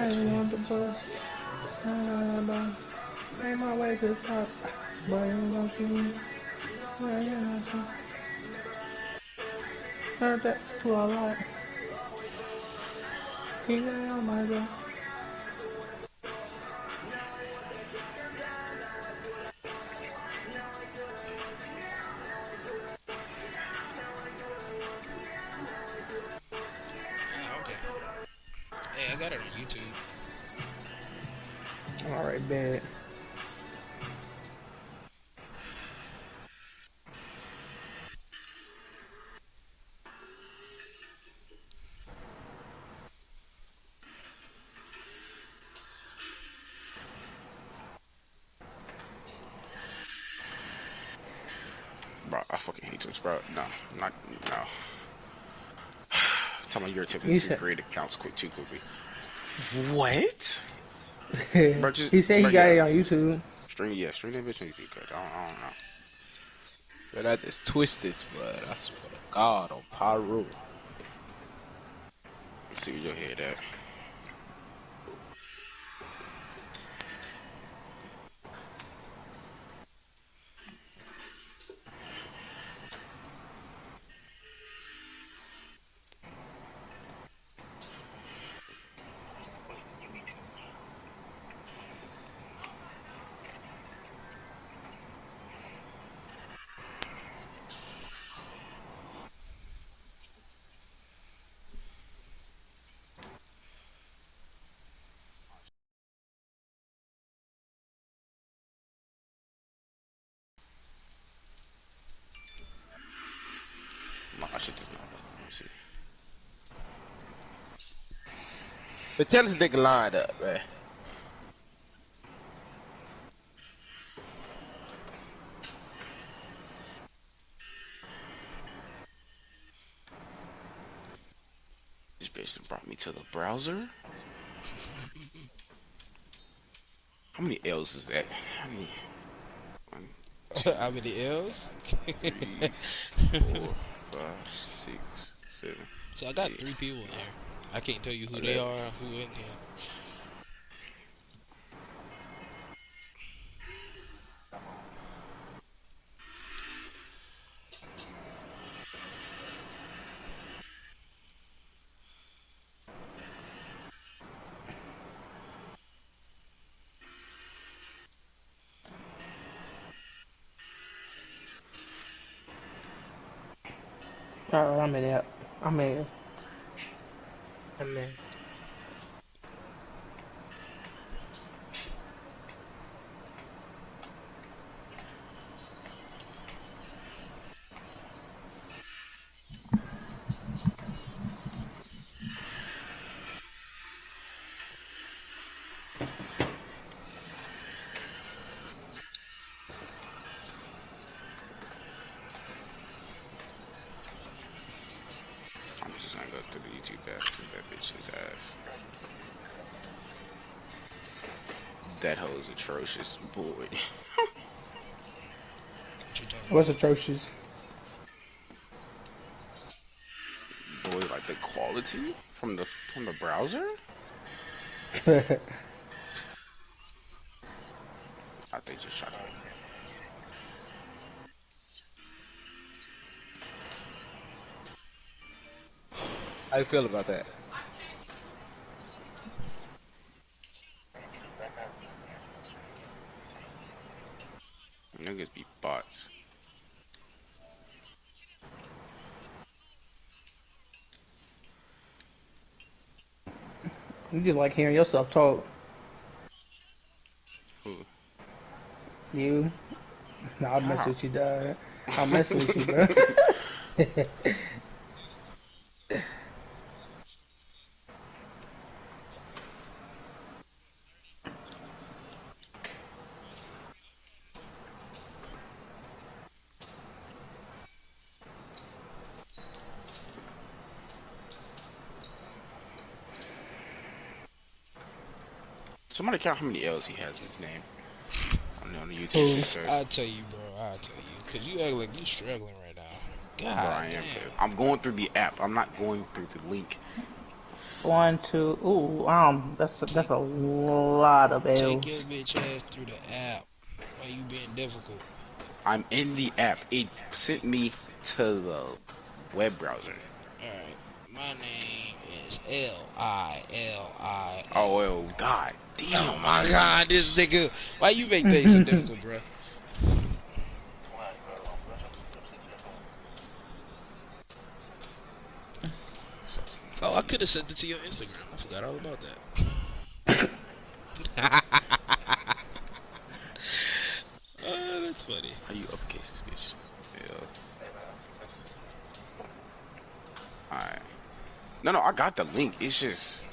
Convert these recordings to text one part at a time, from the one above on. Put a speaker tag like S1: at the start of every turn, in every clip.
S1: ain't on the bus. Ain't my way to the top. But ain't no shit. Heard that to a lot. King of my God.
S2: Oh, okay. Hey, I got it on YouTube.
S1: Alright, bad.
S3: Bro, I fucking hate Twitch, bro. No, not no. Tell me you're attempting
S1: He
S3: to
S1: said,
S3: create accounts too quickly. What? Bro, just
S1: he said he
S3: bro,
S1: got
S3: yeah.
S1: it on YouTube.
S3: Stream that bitch on YouTube, cause I don't know.
S4: But I just twist this, but I swear to God on Pyro.
S3: Let's see where your head at. My shit does not look. Let me see.
S4: But tell this nigga lined up, man.
S3: This bitch brought me to the browser. How many L's is that? How many? 1, 2,
S2: How many L's?
S3: 3, 4, 5, 6, 7,
S2: So I got
S3: 8,
S2: 3 people in here. I can't tell you who they
S3: 11.
S2: are, or who in here.
S1: Alright, I'm in it. I'm in. I'm in.
S3: I'm just gonna go through the YouTube app and that bitch's ass. That hoe is atrocious, boy.
S2: What you talking
S1: What's atrocious?
S3: Boy, like the quality from the browser. I think just try to.
S4: How you feel about that?
S3: Niggas be bots.
S1: You just like hearing yourself talk.
S3: Who?
S1: You. Nah, I'll mess
S3: How?
S1: with you, dog. I'll mess with you, bro.
S3: Somebody count how many L's he has in his name on the YouTube
S1: Who?
S3: shit first.
S2: I'll tell you, bro. I'll tell you. Because you act like you struggling right now.
S3: Bro,
S2: God
S3: I am.
S2: damn.
S3: I'm going through the app. I'm not going through the link.
S1: One, two. Ooh, that's a lot of
S2: Take your
S1: L's.
S2: bitch ass through the app. Why you being difficult?
S3: I'm in the app. It sent me to the web browser.
S2: Alright. My name is L-I-L-I-L.
S3: Oh, well, god
S2: Oh
S3: damn.
S2: my god, this nigga. Why you make things so difficult, bro? Oh, I could have sent it to your Instagram. I forgot all about that. Oh, that's funny.
S3: How you uppercase this bitch? Yeah. Alright. No, I got the link. It's just,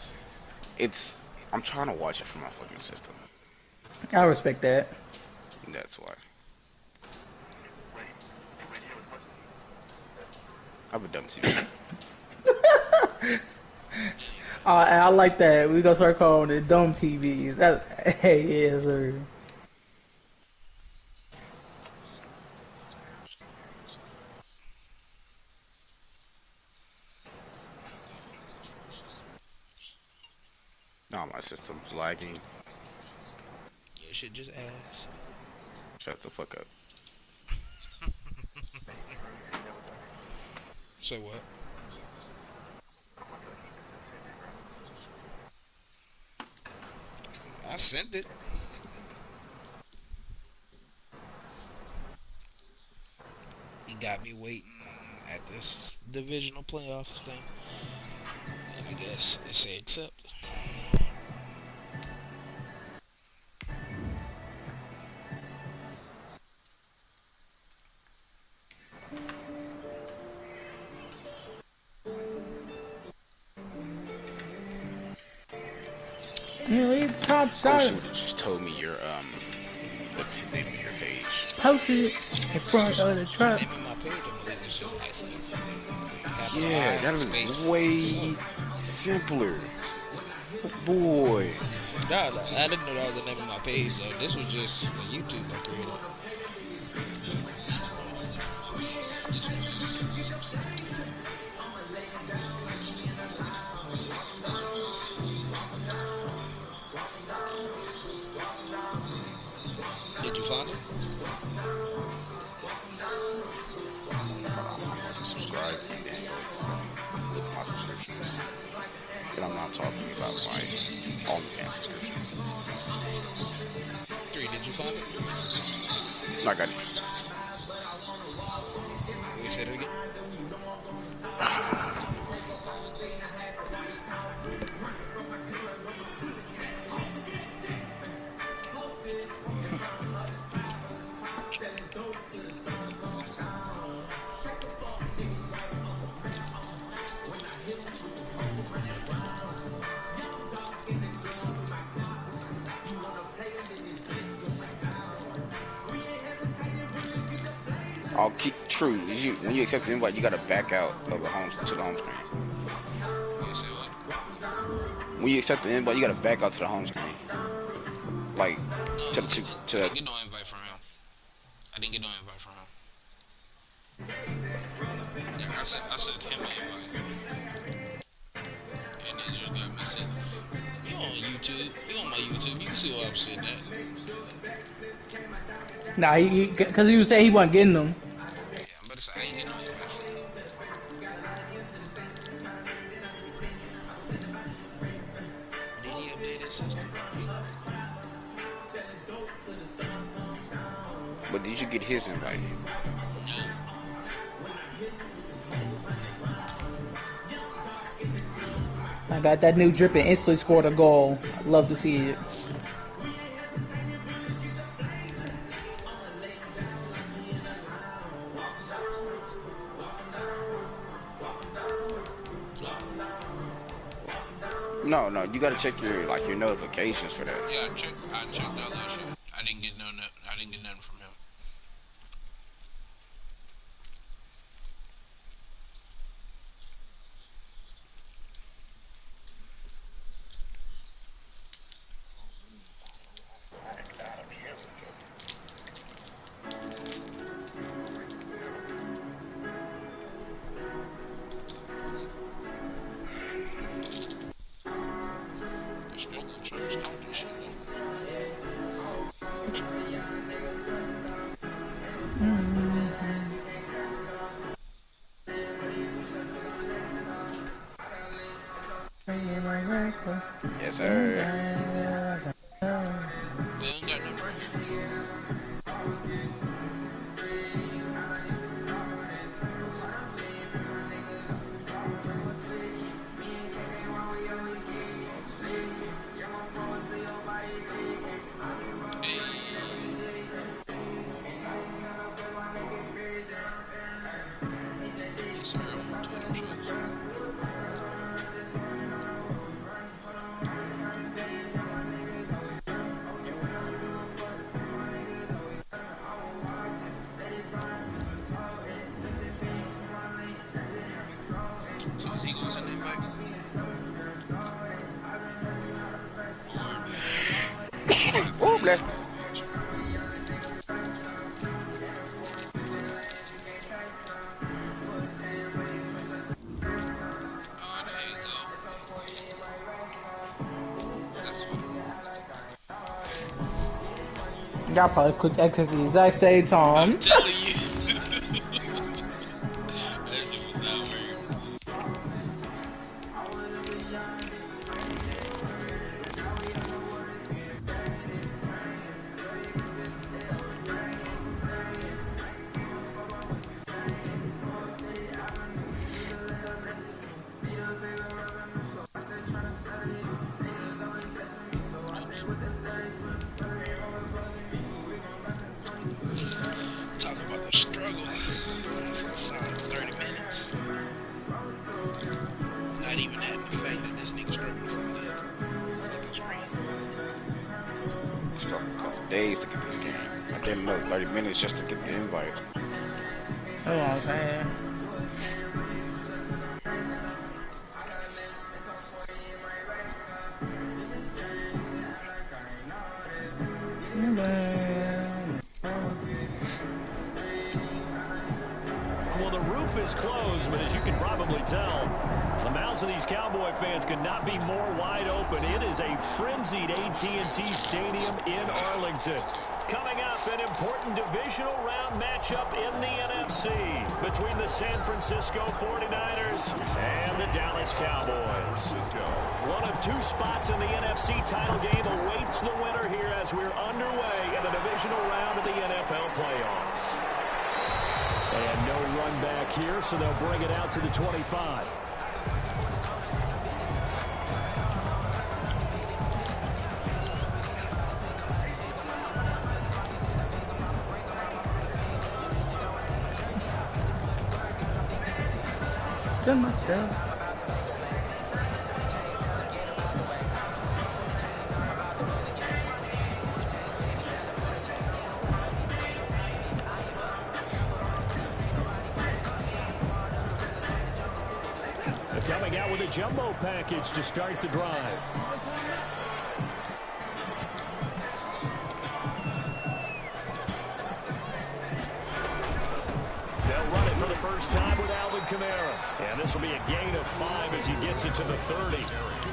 S3: I'm trying to watch it from my fucking system.
S1: I respect that.
S3: That's why. I've been dumb too.
S1: I like that. We gonna start calling it dumb TVs. That hey, yeah, sir.
S3: No, my system's lagging.
S2: Yeah, shit just ass.
S3: Shut the fuck up.
S2: So what? I sent it. He got me waiting at this divisional playoffs thing. And I guess they say accept.
S1: You leave top
S3: I wish
S1: shot.
S3: you would have just told me your the name of your page.
S1: Posted in front of the truck.
S2: Name of my page, I believe it's just isolated. Capital
S3: Yeah,
S2: I,
S3: that'd been
S2: space,
S3: way
S2: so.
S3: simpler. Boy.
S2: Nah, nah, I didn't know that was the name of my page, though. This was just a YouTube I created. Did you find it?
S3: You want to subscribe and then go to look at my subscriptions. And I'm not talking about my OnlyFans subscriptions.
S2: 3, did you find it?
S3: No, I got it.
S2: Wait, say that again?
S3: I'll keep true. When you accept the invite, you gotta back out of the home to the home screen.
S2: You say what?
S3: When you accept the invite, you gotta back out to the home screen. Like
S2: No,
S3: to
S2: I
S3: to,
S2: didn't
S3: to
S2: get no invite from him. I didn't get no invite from him. Yeah, I sent him an invite. And it just got missing. You on YouTube. You on my YouTube. You can see why I'm saying that.
S1: Nah, cause he was saying he wasn't getting them.
S2: Yeah, I'm about to say, I ain't getting no invite from him. Did he update his system?
S3: but did you get his invite?
S2: No.
S1: I got that new drip and instantly scored a goal. I'd love to see it.
S3: No, you gotta check your your notifications for that.
S2: Yeah, I checked all that shit. I didn't get I didn't get nothing from him.
S3: Yes, sir.
S2: They don't got no brand. Yes, sir. I'm on Twitter shows. So is he gonna send an invite?
S3: Oh, bless.
S2: Oh, there you go. That's what
S1: Y'all probably clicked X at the exact same
S2: I'm
S1: time.
S2: telling you. That shit was not weird. Talk about the struggle. For a solid 30 minutes. Not even that, the fact that this nigga struggled from the fucking screen.
S3: He struggled a couple days to get this game. I did another 30 minutes just to get the invite.
S1: That's what I'm saying.
S5: Well, the roof is closed, but as you can probably tell, the mouths of these Cowboy fans could not be more wide open. It is a frenzied AT&T Stadium in Arlington. Coming up, an important divisional round matchup in the NFC between the San Francisco 49ers and the Dallas Cowboys. One of two spots in the NFC title game awaits the winner here as we're underway in the divisional round of the NFL playoffs. And no run back here, so they'll bring it out to the 25.
S1: Done myself.
S5: Coming out with a jumbo package to start the drive. They'll run it for the first time with Alvin Kamara. And this will be a gain of 5 as he gets it to the 30.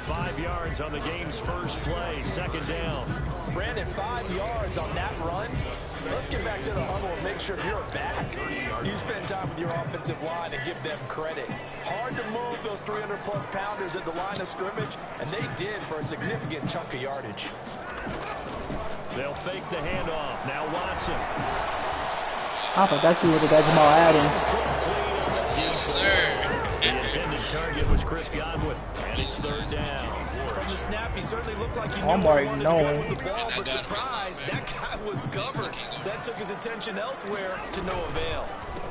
S5: 5 yards on the game's first play, second down.
S6: Brandon, 5 yards on that run. Let's get back to the huddle and make sure if you're a back, you spend time with your offensive line and give them credit. Hard to move those 300-plus pounders at the line of scrimmage, and they did for a significant chunk of yardage.
S5: They'll fake the handoff. Now Watson.
S1: I forgot you would have got Jamal Adams.
S2: Yes, sir.
S5: The intended target was Chris Godwin, and it's third down.
S6: From the snap, he certainly looked like he knew
S1: I'm
S6: where he
S1: already
S6: wanted to go
S1: knowing.
S6: with the ball, but surprise, that guy was covered. So that took his attention elsewhere to no avail.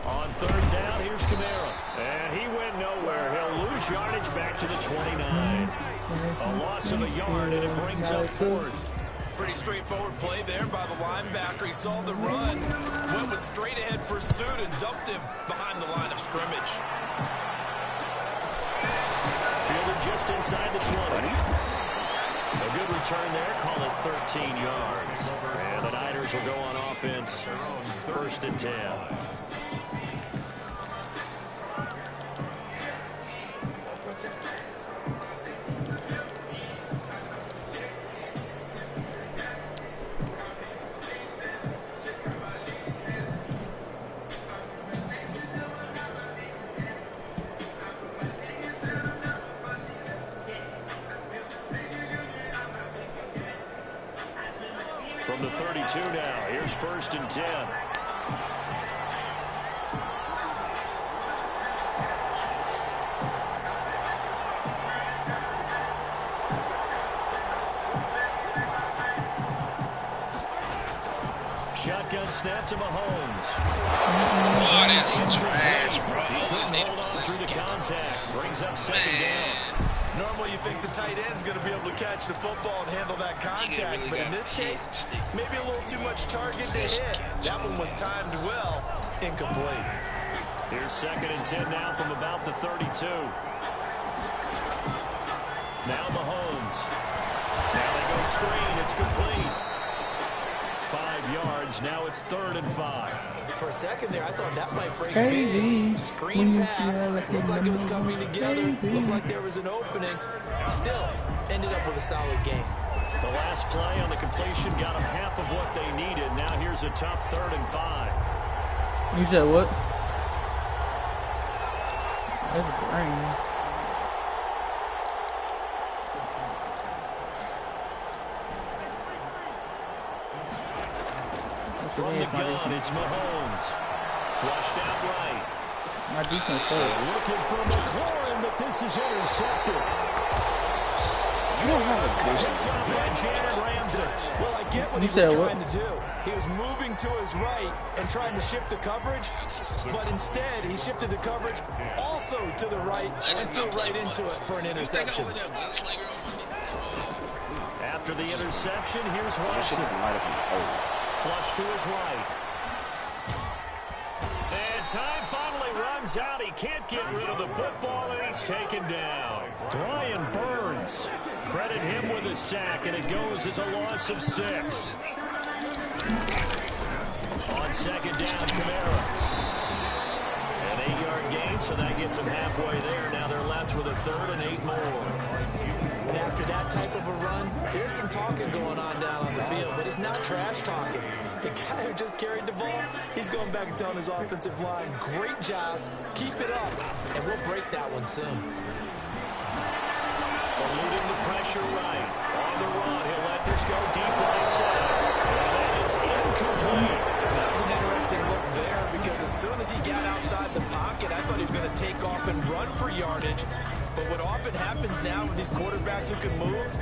S5: On third down, here's Kamara. And he went nowhere. He'll lose yardage back to the 29. A loss of a yard, and it brings up fourth.
S6: Pretty straightforward play there by the linebacker. He saw the run, went with straight-ahead pursuit, and dumped him behind the line of scrimmage.
S5: Fielded just inside the 20. A good return there. Call it 13 yards. And the Niners will go on offense. First and 10. from the 32 now. Here's 1st and 10. Shotgun snap to Mahomes.
S2: Oh, that's trash, bro.
S5: He
S2: Always
S5: couldn't
S2: need
S5: hold on through the contact. Brings up 2nd down.
S6: Normally you think the tight end's going to be able to catch the football and handle that contact,
S2: really
S6: but in this case, maybe a little too much target to hit. That one was timed well, incomplete.
S5: Here's 2nd and 10 now from about the 32. Now Mahomes. Now they go screen. It's complete. 5 yards. Now it's 3rd and 5.
S6: For a second there, I thought that might break
S1: Crazy.
S6: big. Screen pass. Looked like it was coming together. Looked like there was an opening. Still, ended up with a solid game.
S5: The last play on the completion got them half of what they needed. Now here's a tough 3rd and 5.
S1: You said what? That's brain.
S5: From the gun, it's Mahomes. Flushed out right.
S1: My defense sucks.
S5: Looking for McLaurin, but this is intercepted.
S3: You don't have a
S5: Picked up by Jalen Ramsey.
S6: Well, I get what
S1: You
S6: he was
S1: said what?
S6: trying to do. He was moving to his right and trying to shift the coverage, but instead he shifted the coverage also to the right and threw right into it for an interception.
S5: After the interception, here's
S3: Watson
S5: Watson.
S3: might have been old.
S5: Flush to his right. And time finally runs out. He can't get rid of the football, and he's taken down. Brian Burns. Credit him with a sack, and it goes as a loss of 6. On 2nd down, Kamara. An 8-yard gain, so that gets him halfway there. Now they're left with a 3rd and 8 more.
S6: And after that type of a run, there's some talking going on down on the field, but it's not trash talking. The guy who just carried the ball, he's going back and telling his offensive line, great job, keep it up, and we'll break that one soon.
S5: Eluding the pressure right. On the run, he'll let this go deep right side. And that is incomplete.
S6: That was an interesting look there because as soon as he got outside the pocket, I thought he was going to take off and run for yardage. But what often happens now with these quarterbacks who can move,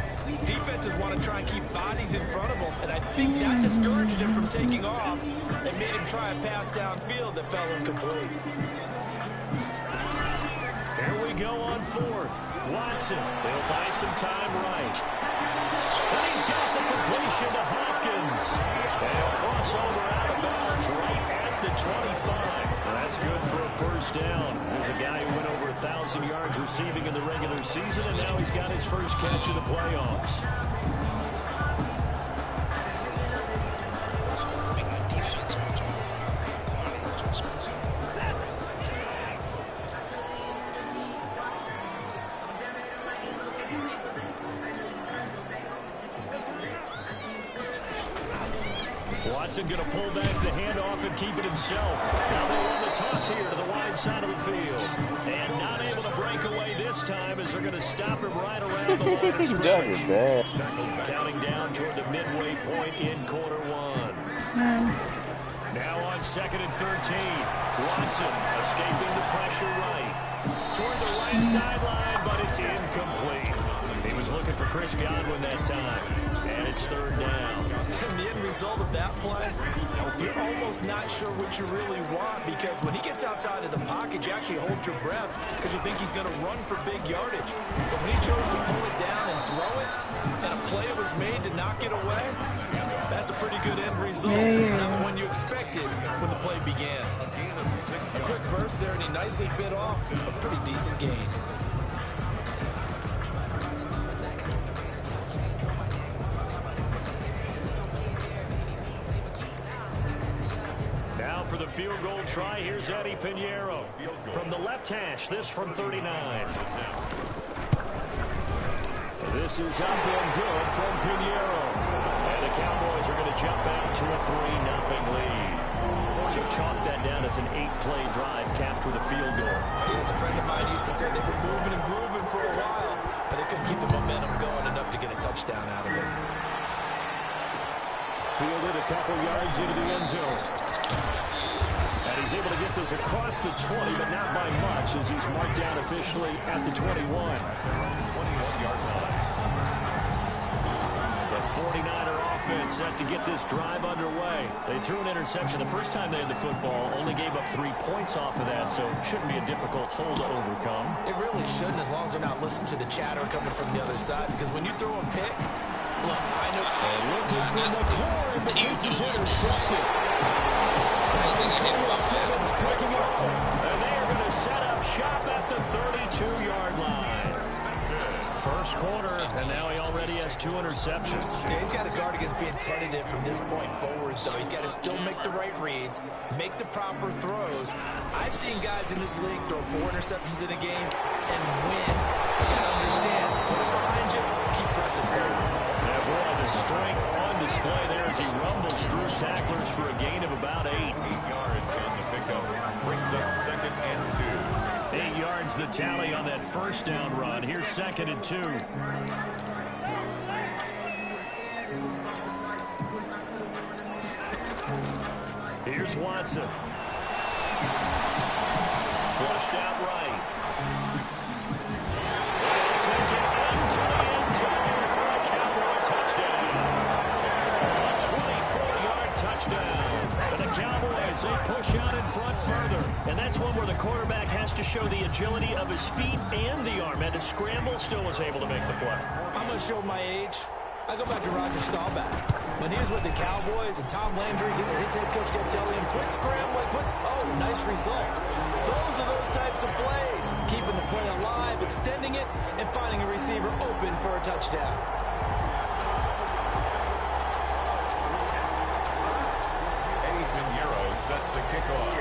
S6: defenses want to try and keep bodies in front of them, and I think that discouraged him from taking off and made him try a pass downfield that fell incomplete.
S5: Here we go on 4th. Watson, he'll buy some time right. And he's got the completion to Hopkins. And he'll cross over out of bounds right at the 25. That's good for a 1st down. There's a guy who went over 1,000 yards receiving in the regular season, and now he's got his first catch of the playoffs. Watson going to pull back the handoff and keep it himself. Now they run the toss here to the wide side of the field. And not able to break away this time as they're going to stop him right around the line of scrimmage. Counting down toward the midway point in quarter 1. Now on 2nd and 13. Watson escaping the pressure right. Toward the right sideline, but it's incomplete. He was looking for Chris Godwin that time. And it's 3rd down.
S6: And the end result of that play, you're almost not sure what you really want because when he gets outside of the pocket, you actually hold your breath because you think he's going to run for big yardage. But when he chose to pull it down and throw it, and a play was made to knock it away, that's a pretty good end result. Not the one you expected when the play began. A quick burst there, and he nicely bit off a pretty decent gain.
S5: For the field goal try, here's Eddie Pinheiro. From the left hash, this from 39. This is up and good from Pinheiro. And the Cowboys are going to jump out to a 3-0 lead. So chalk that down as an 8-play drive capped with a field goal.
S6: As a friend of mine used to say, they were moving and grooving for a while, but they couldn't keep the momentum going enough to get a touchdown out of it.
S5: fielded a couple yards into the end zone. And he's able to get this across the 20, but not by much, as he's marked down officially at the 21. 21-yard line. The 49er offense set to get this drive underway. They threw an interception the first time they had the football, only gave up 3 points off of that, so it shouldn't be a difficult hole to overcome.
S6: It really shouldn't, as long as they're not listening to the chatter coming from the other side, because when you throw a pick, look, I know.
S5: Looking for McLaurin, but this is intercepted. Simmons picking it up. And they are going to set up shop at the 32-yard line. First quarter, and now he already has 2 interceptions.
S6: Yeah, he's got to guard against being tentative from this point forward, though. He's got to still make the right reads, make the proper throws. I've seen guys in this league throw 4 interceptions in a game and win. He's got to understand, put it behind you, keep pressing forward.
S5: Yeah, boy, the strength on display there as he rumbles through tacklers for a gain of about 8. 8 yards on the pickup. Brings up 2nd and 2. 8 yards the tally on that first down run. Here's 2nd and 2. Here's Watson. Flushed out right. They'll take it into the end zone for a Cowboy touchdown. A 24-yard touchdown. And the Cowboys, they push out in front further. And that's one where the quarterback has to show the agility of his feet and the arm. And to scramble, still was able to make the play.
S6: I'm going to show my age. I go back to Roger Staubach. When he was with the Cowboys and Tom Landry, his head coach kept telling him, quit scrambling, oh, nice result. Those are those types of plays. Keeping the play alive, extending it, and finding a receiver open for a touchdown.
S5: Eddie Pinheiro set to kick off.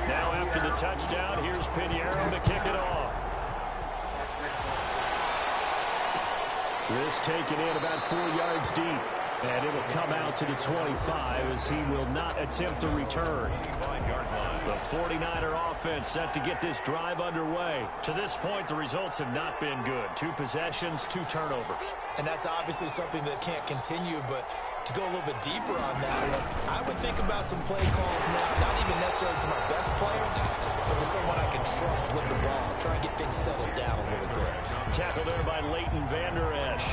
S5: Now after the touchdown, here's Pinheiro to kick it off. This taken in about 4 yards deep. And it'll come out to the 25 as he will not attempt to return. The 49er offense set to get this drive underway. To this point, the results have not been good. 2 possessions, 2 turnovers.
S6: And that's obviously something that can't continue, but to go a little bit deeper on that one, I would think about some play calls now, not even necessarily to my best player, but to someone I can trust with the ball. Try and get things settled down a little bit.
S5: Tackle there by Leighton Vander Esch.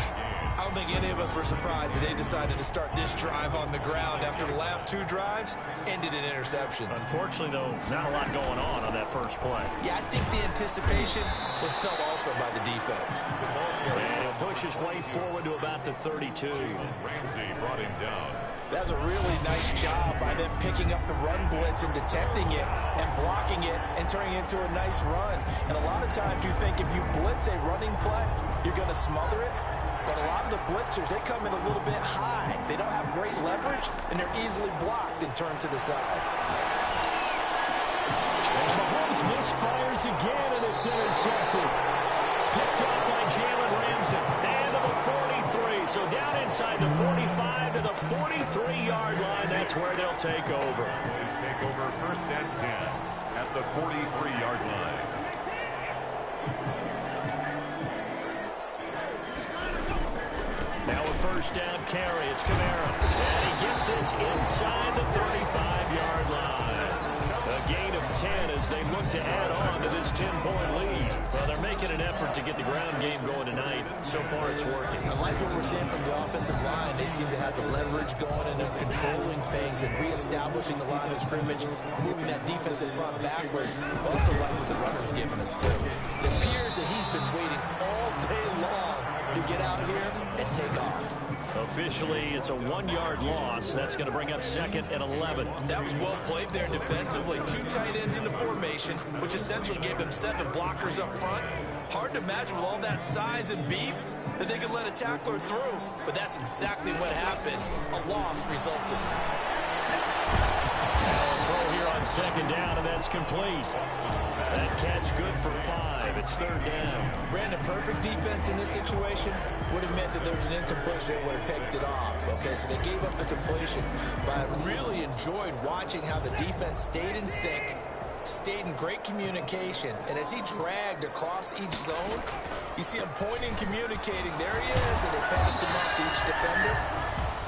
S6: I don't think any of us were surprised that they decided to start this drive on the ground after the last 2 drives ended in interceptions.
S5: Unfortunately, though, not a lot going on that first play.
S6: Yeah, I think the anticipation was felt also by the defense.
S5: And he'll push his way forward to about the 32. Ramsey brought him down.
S6: That's a really nice job by them picking up the run blitz and detecting it and blocking it and turning it into a nice run. And a lot of times you think if you blitz a running play, you're going to smother it. But a lot of the blitzers, they come in a little bit high. They don't have great leverage, and they're easily blocked and turned to the side.
S5: And Mahomes misfires again, and it's intercepted. Picked up by Jalen Ramsey. And to the 43. So down inside the 45 to the 43-yard line. That's where they'll take over.
S7: Boys take over 1st and 10 at the 43-yard line.
S5: Now a first down carry. It's Kamara. And he gets this inside the 35-yard line. A gain of 10 as they look to add on to this 10-point lead. Well, they're making an effort to get the ground game going tonight. So far, it's working.
S6: I like what we're seeing from the offensive line. They seem to have the leverage going, and they're controlling things and reestablishing the line of scrimmage, moving that defensive front backwards. I also like what the runner's giving us, too. It appears that he's been waiting all day long to get out here and take off.
S5: Officially, it's a 1-yard loss. That's going to bring up 2nd and 11.
S6: That was well played there defensively. 2 tight ends in the formation, which essentially gave them 7 blockers up front. Hard to imagine with all that size and beef that they could let a tackler through, but that's exactly what happened. A loss resulted.
S5: Now a throw here on 2nd down, and that's complete. That catch good for 5. It's 3rd down.
S6: Brandon, perfect defense in this situation would have meant that there was an incompletion that would have picked it off. Okay, so they gave up the completion, but I really enjoyed watching how the defense stayed in sync, stayed in great communication, and as he dragged across each zone, you see him pointing, communicating. There he is, and they passed him up to each defender.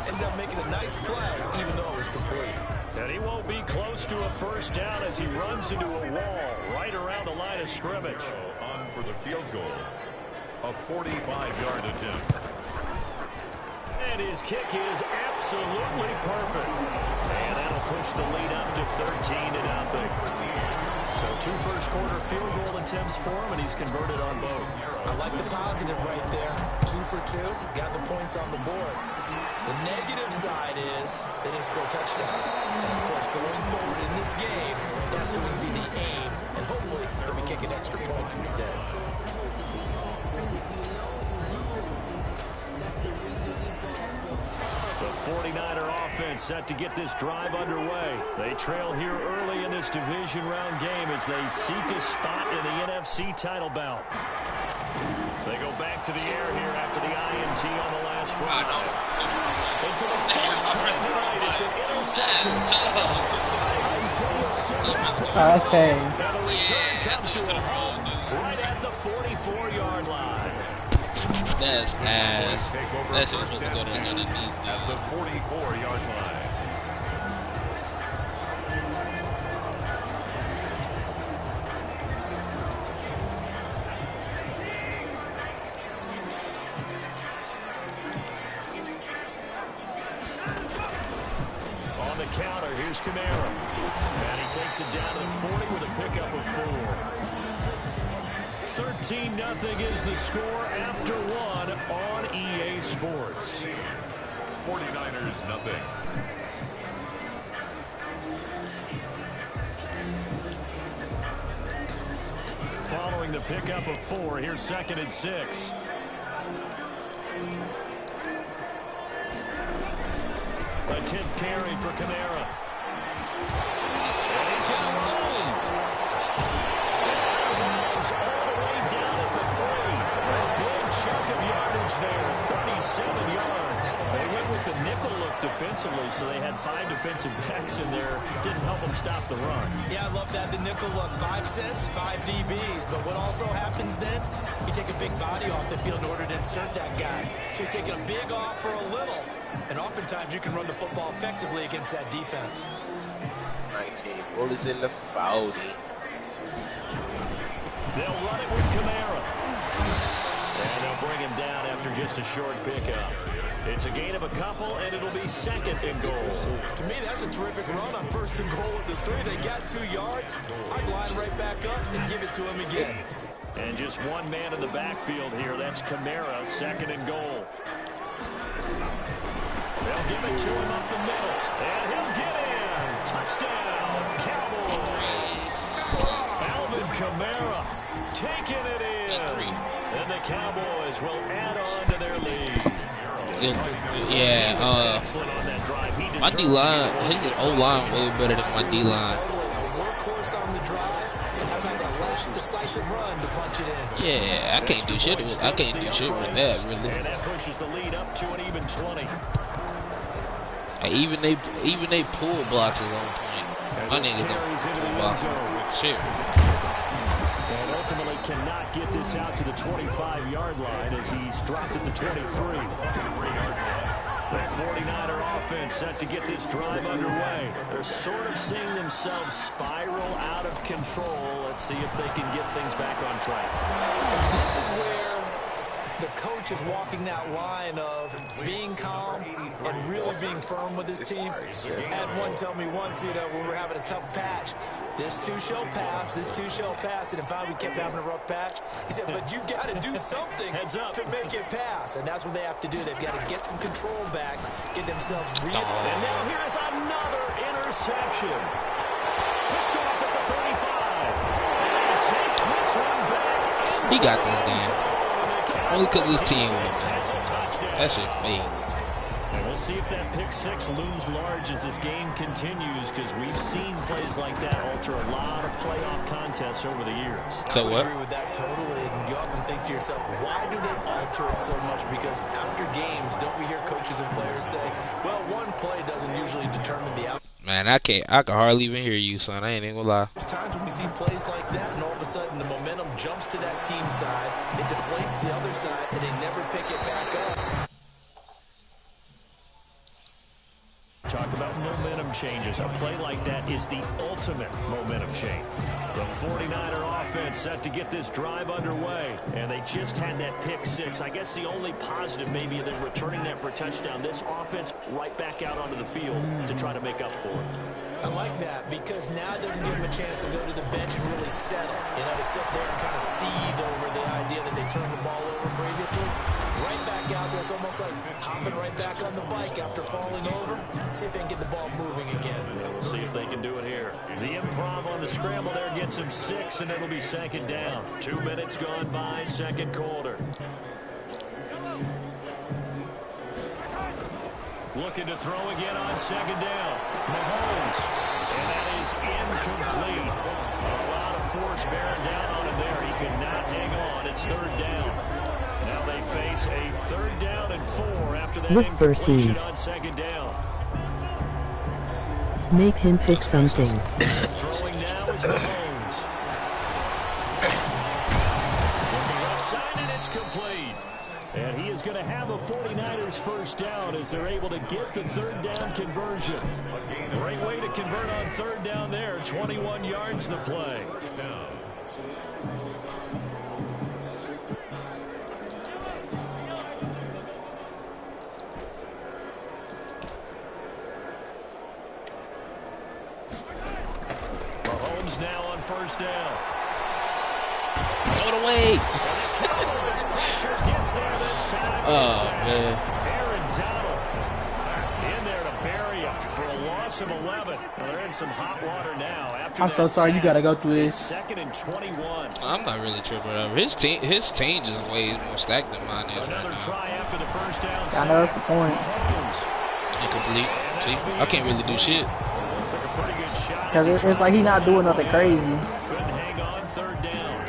S6: ended up making a nice play, even though it was complete.
S5: And he won't be close to a first down as he runs into a wall right around the line of scrimmage.
S7: On for the field goal. A 45-yard attempt.
S5: And his kick is absolutely perfect. And that'll push the lead up to 13-0. So 2 first-quarter field goal attempts for him, and he's converted on both.
S6: I like the positive right there. 2 for 2, got the points on the board. The negative side is they didn't score touchdowns. And, of course, going forward in this game, that's going to be the aim. And hopefully they'll be kicking extra points instead.
S5: The 49er offense set to get this drive underway. They trail here early in this division round game as they seek a spot in the NFC title bout. They go back to the air here after the INT on the last drive. And for the first time tonight, it's an interception.
S1: That's pain.
S5: And the return comes to a home right at the 44-yard line.
S2: That's ass. That shit was supposed to go underneath.
S7: At the 44-yard line.
S5: On the counter, here's Kamara. And he takes it down to the 40 with a pickup of 4. 13-0 is the score after 1 on EA Sports.
S7: 49ers nothing.
S5: Following the pickup of 4, here's 2nd and 6. A 10th carry for Kamara. And he's got room. He's all the way down at the 3. A big chunk of yardage there, 37 yards. They went with the nickel look defensively, so they had 5 defensive backs in there. Didn't help them stop the run.
S6: Yeah, I love that, the nickel look. 5 cents, 5 DBs. But what also happens then, you take a big body off the field in order to insert that guy. So you're taking a big off for a little. And oftentimes you can run the football effectively against that defense.
S4: 19. What is in the 40?
S5: They'll run it with Kamara. And they'll bring him down after just a short pickup. It's a gain of a couple, and it'll be 2nd and goal.
S6: To me, that's a terrific run on 1st and goal at the 3. They got 2 yards. I'd line right back up and give it to him again.
S5: And just one man in the backfield here. That's Kamara, 2nd and goal. They'll give it to him up the middle. And he'll get in. Touchdown, Cowboys. Alvin Kamara taking it in. And the Cowboys will add on to their lead.
S2: Yeah, my D-line, his O-line way better than my D-line.
S6: A workhorse on the drive, and how about that last decisive run to punch it in?
S2: Yeah, I can't do shit with that, really.
S5: And that pushes the lead up to an even 20.
S2: Even they pull blocks is on point. My niggas don't pull blocks. Shit.
S5: And ultimately cannot get this out to the 25-yard line as he's dropped at the 23. The 49er offense set to get this drive underway. They're sort of seeing themselves spiral out of control. Let's see if they can get things back on track.
S6: This is where the coach is walking that line of being calm and really being firm with his team. I had one tell me once, when we were having a tough patch, this too shall pass, this too shall pass, and finally we kept having a rough patch. He said, but you got to do something to make it pass, and that's what they have to do. They've got to get some control back, get themselves real.
S5: And now here's another interception. Picked off at the 35. And he takes this one back.
S2: He got this game. Only because his team wins. That shit fake.
S5: And we'll see if that pick 6 looms large as this game continues, because we've seen plays like that alter a lot of playoff contests over the years.
S2: So what?
S6: I agree with that totally, and you often think to yourself, why do they alter it so much? Because after games, don't we hear coaches and players say, well, one play doesn't usually determine the outcome.
S2: Man, I can hardly even hear you, son. I ain't even gonna lie.
S6: Times when we see plays like that, and all of a sudden the momentum jumps to that team side, it deflates the other side, and they never pick it back up.
S5: talk about momentum changes. A play like that is the ultimate momentum change. The 49er offense set to get this drive underway, and they just had that pick six. I guess the only positive maybe of them returning that for a touchdown. This offense right back out onto the field to try to make up for it.
S6: I like that because now it doesn't give them a chance to go to the bench and really settle. You know, to sit there and kind of seethe over the idea that they turned the ball over previously. Right back out there. It's almost like hopping right back on the bike after falling over. See if they can get the ball moving again.
S5: Yeah, we'll see if they can do it here. The improv on the scramble there gets him 6, and it'll be second down. 2 minutes gone by, second quarter. Looking to throw again on second down. Mahomes. And that is incomplete. A lot of force bearing down on him there. He could not hang on. It's third down. Now they face a 3rd down and 4 after that incompletion on second down.
S8: Make him pick something.
S5: Throwing now is Mahomes. Looking left side, and it's complete. And he is going to have a 49ers first down as they're able to get the 3rd down conversion. Great way to convert on 3rd down there. 21 yards to play. Mahomes now on first down.
S4: Throw it away.
S5: Pressure gets there this time.
S4: Oh, man.
S5: Aaron Donald in there to bury him for a loss of 11. Well, they're in some hot water now. After
S1: I'm so sorry you gotta go through this.
S5: 2nd and 21.
S4: I'm not really tripping over. His team just way more stacked than mine is right
S5: Another
S4: now.
S5: try after the first down.
S1: I know that's the point.
S4: Incomplete. See, I can't really do shit.
S5: Took a pretty good shot.
S1: Cause it's like he's not doing nothing crazy.
S5: Couldn't hang on 3rd down.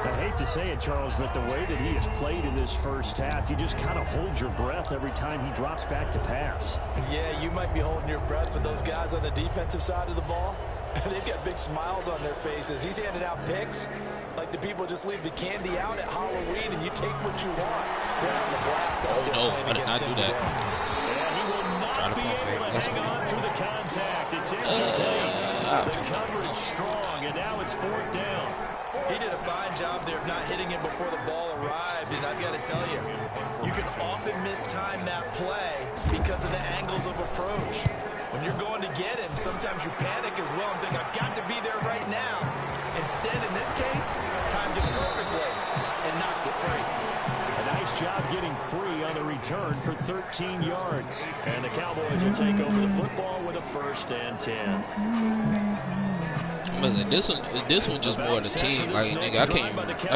S5: I hate to say it, Charles, but the way that he has played in this first half, you just kind of hold your breath every time he drops back to pass.
S6: Yeah, you might be holding your breath, but those guys on the defensive side of the ball, they've got big smiles on their faces. He's handing out picks like the people just leave the candy out at Halloween and you take what you want. They're having a blast out there playing
S4: I did not
S6: against
S4: do
S6: him
S4: that.
S6: today.
S5: And he will not be able to hang on through the contact. It's incomplete. The coverage strong, and now it's 4th down.
S6: He did a fine job there of not hitting it before the ball arrived, and I've got to tell you, you can often mistime that play because of the angles of approach. When you're going to get him, sometimes you panic as well and think, I've got to be there right now. Instead, in this case, timed it perfectly and knocked it free.
S5: A nice job getting free on the return for 13 yards. And the Cowboys will take over the football with a 1st and 10.
S4: This one just more the team. Like, nigga, I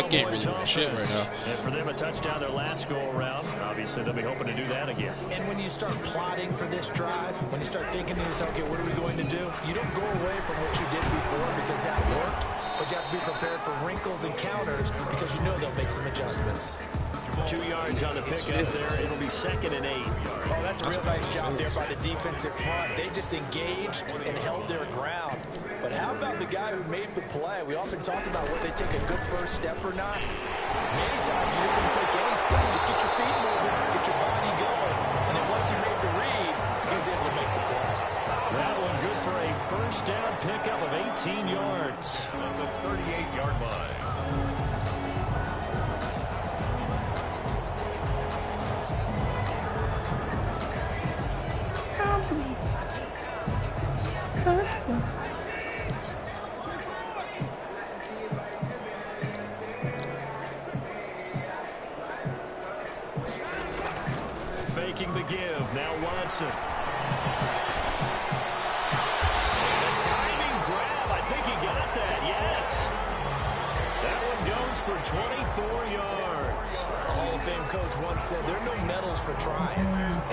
S4: can't really do shit right now.
S5: And for them, a touchdown their last go around. Obviously, they'll be hoping to do that again.
S6: And when you start plotting for this drive, when you start thinking to yourself, okay, what are we going to do? You don't go away from what you did before because that worked, but you have to be prepared for wrinkles and counters because you know they'll make some adjustments.
S5: 2 yards on the pickup there. It'll be 2nd and 8.
S6: Oh, that's a real nice job there by the defensive front. They just engaged and held their ground. But how about the guy who made the play? We often talk about whether they take a good first step or not. Many times you just don't take any step. Just get your feet moving, get your body going. And then once he made the read, he was able to make the play.
S5: That one good for a first down pickup of 18 yards.
S7: On the 38-yard line.
S5: Faking the give. Now Watson. And a diving grab. I think he got that. Yes. That one goes for 24 yards.
S6: A Hall of Fame coach once said, there are no medals for trying.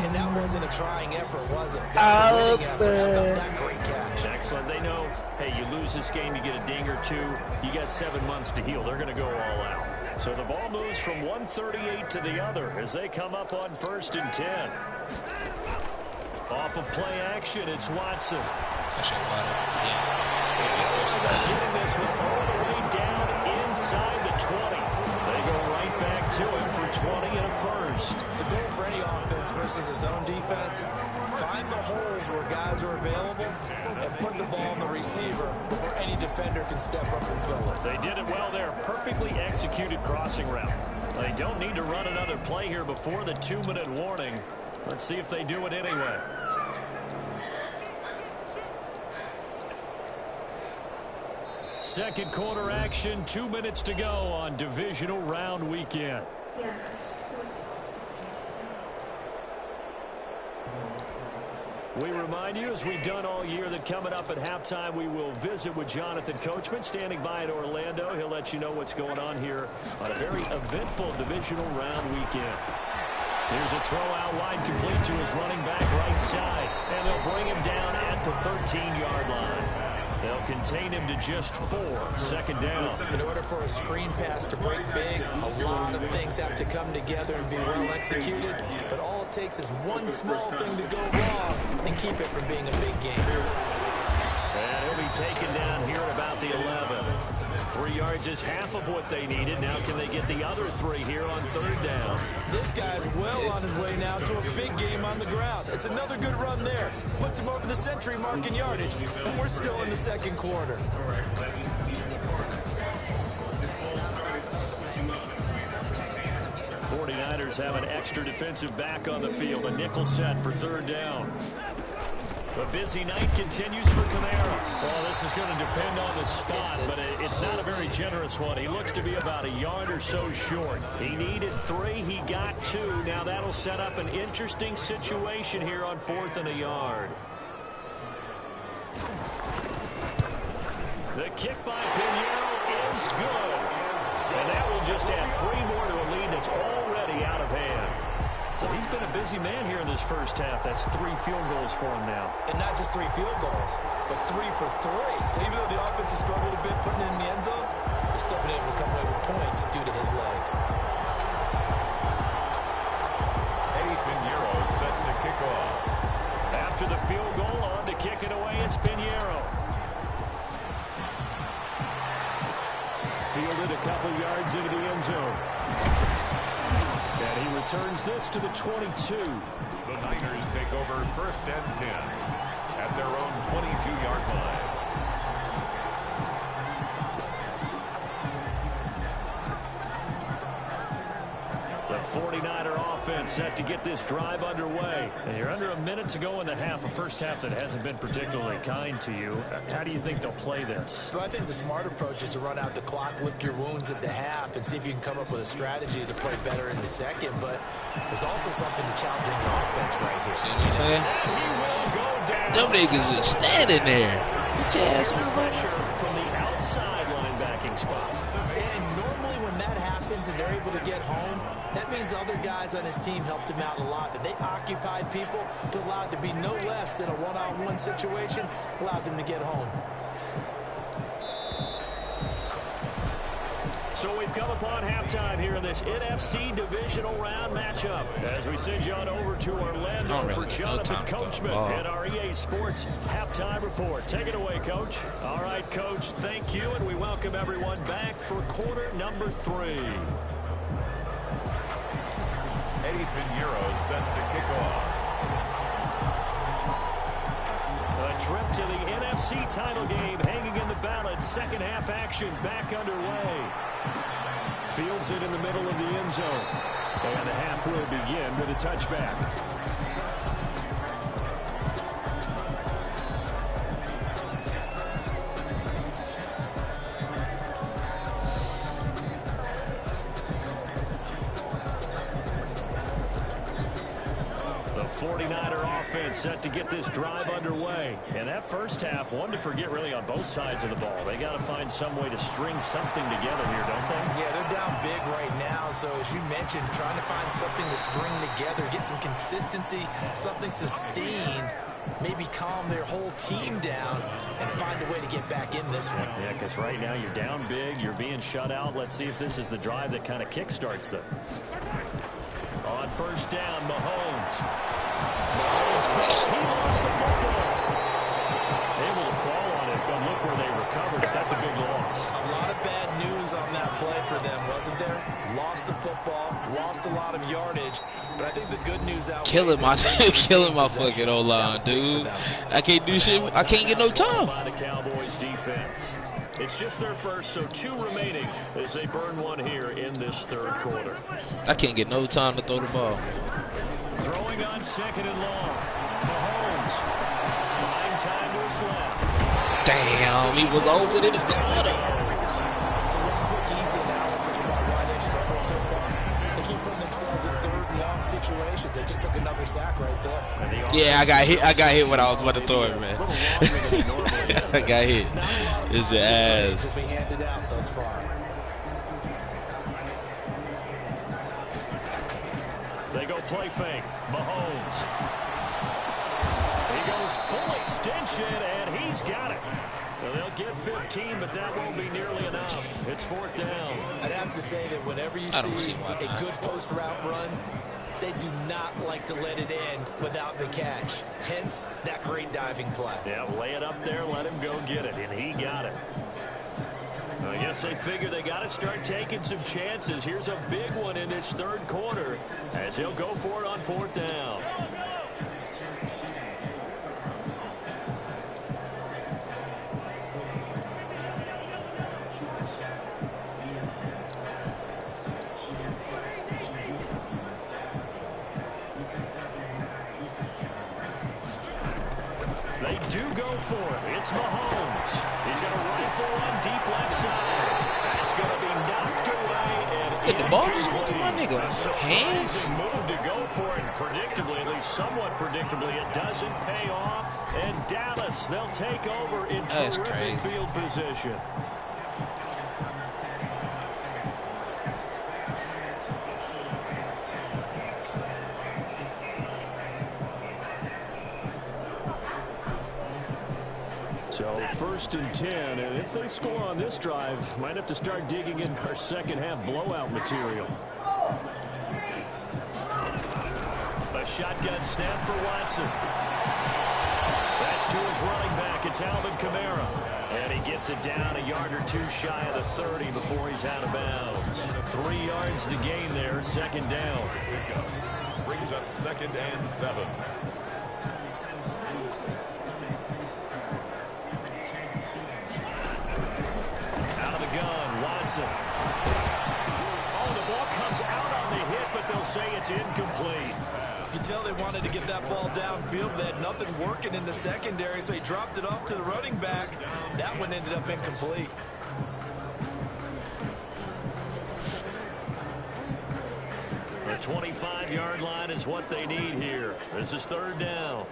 S6: And that wasn't a trying effort, was it? That was a winning effort. How about that great catch?
S5: Excellent. They know, hey, you lose this game, you get a ding or two. You got 7 months to heal. They're going to go all out. So the ball moves from 138 to the other as they come up on 1st and 10. Off of play action, it's Watson. Getting this one all the way down inside the 20. They go right back to him for 20 and a first.
S6: The goal for any offense versus versus his own defense, find the holes where guys are available and put the ball on the receiver before any defender can step up and fill it.
S5: They did it well there. Perfectly executed crossing route. They don't need to run another play here before the 2-minute warning. Let's see if they do it anyway. Second quarter action, 2 minutes to go on divisional round weekend. We remind you, as we've done all year, that coming up at halftime, we will visit with Jonathan Coachman, standing by in Orlando. He'll let you know what's going on here on a very eventful divisional round weekend. Here's a throw out wide, complete to his running back right side. And they'll bring him down at the 13-yard line. They'll contain him to just 4. Second down.
S6: In order for a screen pass to break big, a lot of things have to come together and be well executed. But all it takes is one small thing to go wrong and keep it from being a big game.
S5: And he'll be taken down here at about the 11. 3 yards is half of what they needed. Now can they get the other 3 here on third down?
S6: This guy's well on his way now to a big game on the ground. It's another good run there. Puts him over the century mark in yardage, and we're still in the second quarter.
S5: '49ers have an extra defensive back on the field. A nickel set for third down. The busy night continues for Kamara. Well, this is going to depend on the spot, but it's not a very generous one. He looks to be about a yard or so short. He needed 3. He got 2. Now that'll set up an interesting situation here on 4th and a yard. The kick by Pinheiro is good. And that will just add 3 more to a lead that's already out of hand. So he's been a busy man here in this first half. That's 3 field goals for him now.
S6: And not just 3 field goals, but 3 for 3. So even though the offense has struggled a bit putting it in the end zone, they've still been able to come away with points due to his leg.
S7: Eddie Pinheiro set to kick off.
S5: After the field goal, on to kick it away, it's Pinheiro. Fielded a couple yards into the end zone. And he returns this to the 22.
S7: The Niners take over 1st and 10 at their own 22-yard line.
S5: The 49er offense set to get this drive underway. And you're under a minute to go in the half. A first half that hasn't been particularly kind to you. How do you think they'll play this?
S6: Well, I think the smart approach is to run out the clock, lick your wounds at the half, and see if you can come up with a strategy to play better in the second. But there's also something to challenging the offense right here.
S4: See what I'm saying?
S5: And he will go down.
S4: Them niggas just standing there. Get your ass on the
S5: Pressure from the outside linebacking spot.
S6: And normally when that happens and they're able to get home, that means other guys on his team helped him out a lot. That they occupied people to allow it to be no less than a one-on-one situation allows him to get home.
S5: So we've come upon halftime here in this NFC divisional round matchup. As we send you on over to Orlando for Jonathan Coachman at our EA Sports halftime report. Take it away, Coach. All right, Coach, thank you, and we welcome everyone back for quarter number 3.
S7: Eddie Pinheiro set to kick off.
S5: A trip to the NFC title game hanging in the balance. Second half action back underway. Fields it in the middle of the end zone. And the half will begin with a touchback. The 49er offense set to get this drive underway. And that first half, one to forget really on both sides of the ball. They got to find some way to string something together here, don't they?
S6: Yeah, they're down big right now. So as you mentioned, trying to find something to string together, get some consistency, something sustained, maybe calm their whole team down and find a way to get back in this one.
S5: Yeah, because right now you're down big, you're being shut out. Let's see if this is the drive that kind of kickstarts them. On first down, Mahomes. He lost the football. Able to fall on it, but look where they recovered it. That's a big loss.
S6: A lot of bad news on that play for them, wasn't there? Lost the football, lost a lot of yardage, but I think the good news out
S4: killing my fucking O-line, dude. I can't do shit. I can't get no time.
S5: By the Cowboys defense. It's just their first, so 2 remaining as they burn 1 here in this 3rd quarter.
S4: I can't get no time to throw the ball.
S5: Throwing on 2nd and long. Mahomes. 9 time to his left.
S4: Damn, he was over in the corner.
S6: So one quick, easy analysis about why they struggled so far. They keep putting themselves in 3rd and long situations. They just took another sack right there.
S4: Yeah, I got hit when I was about to throw it, man. I got hit. It's the ass.
S6: To be handed out thus far.
S5: They go play fake. Mahomes. He goes full extension, and he's got it. Well, they'll get 15, but that won't be nearly enough. It's 4th down.
S6: I'd have to say that whenever you see a good post route run, they do not like to let it end without the catch. Hence, that great diving play.
S5: Yeah, lay it up there, let him go get it, and he got it. I guess they figure they got to start taking some chances. Here's a big one in this 3rd quarter as he'll go for it on 4th down. They do go for it. It's Mahomes. He's going to rifle one deep left side. It's going to be knocked away. And
S4: Hit the ball just went through my nigga hands.
S5: Move to go for it. Predictably, at least somewhat predictably, it doesn't pay off. And Dallas, they'll take over in terrific field position. So 1st and 10, and if they score on this drive, might have to start digging in our 2nd half blowout material. A shotgun snap for Watson. That's to his running back. It's Alvin Kamara. And he gets it down a yard or 2 shy of the 30 before he's out of bounds. 3 yards the gain there, 2nd down.
S7: Brings up 2nd and 7. Oh, the ball comes out on the hit, but they'll say it's incomplete.
S6: You can tell they wanted to get that ball downfield. They had nothing working in the secondary, so he dropped it off to the running back. That one ended up incomplete.
S5: The 25-yard line is what they need here. This is 3rd down.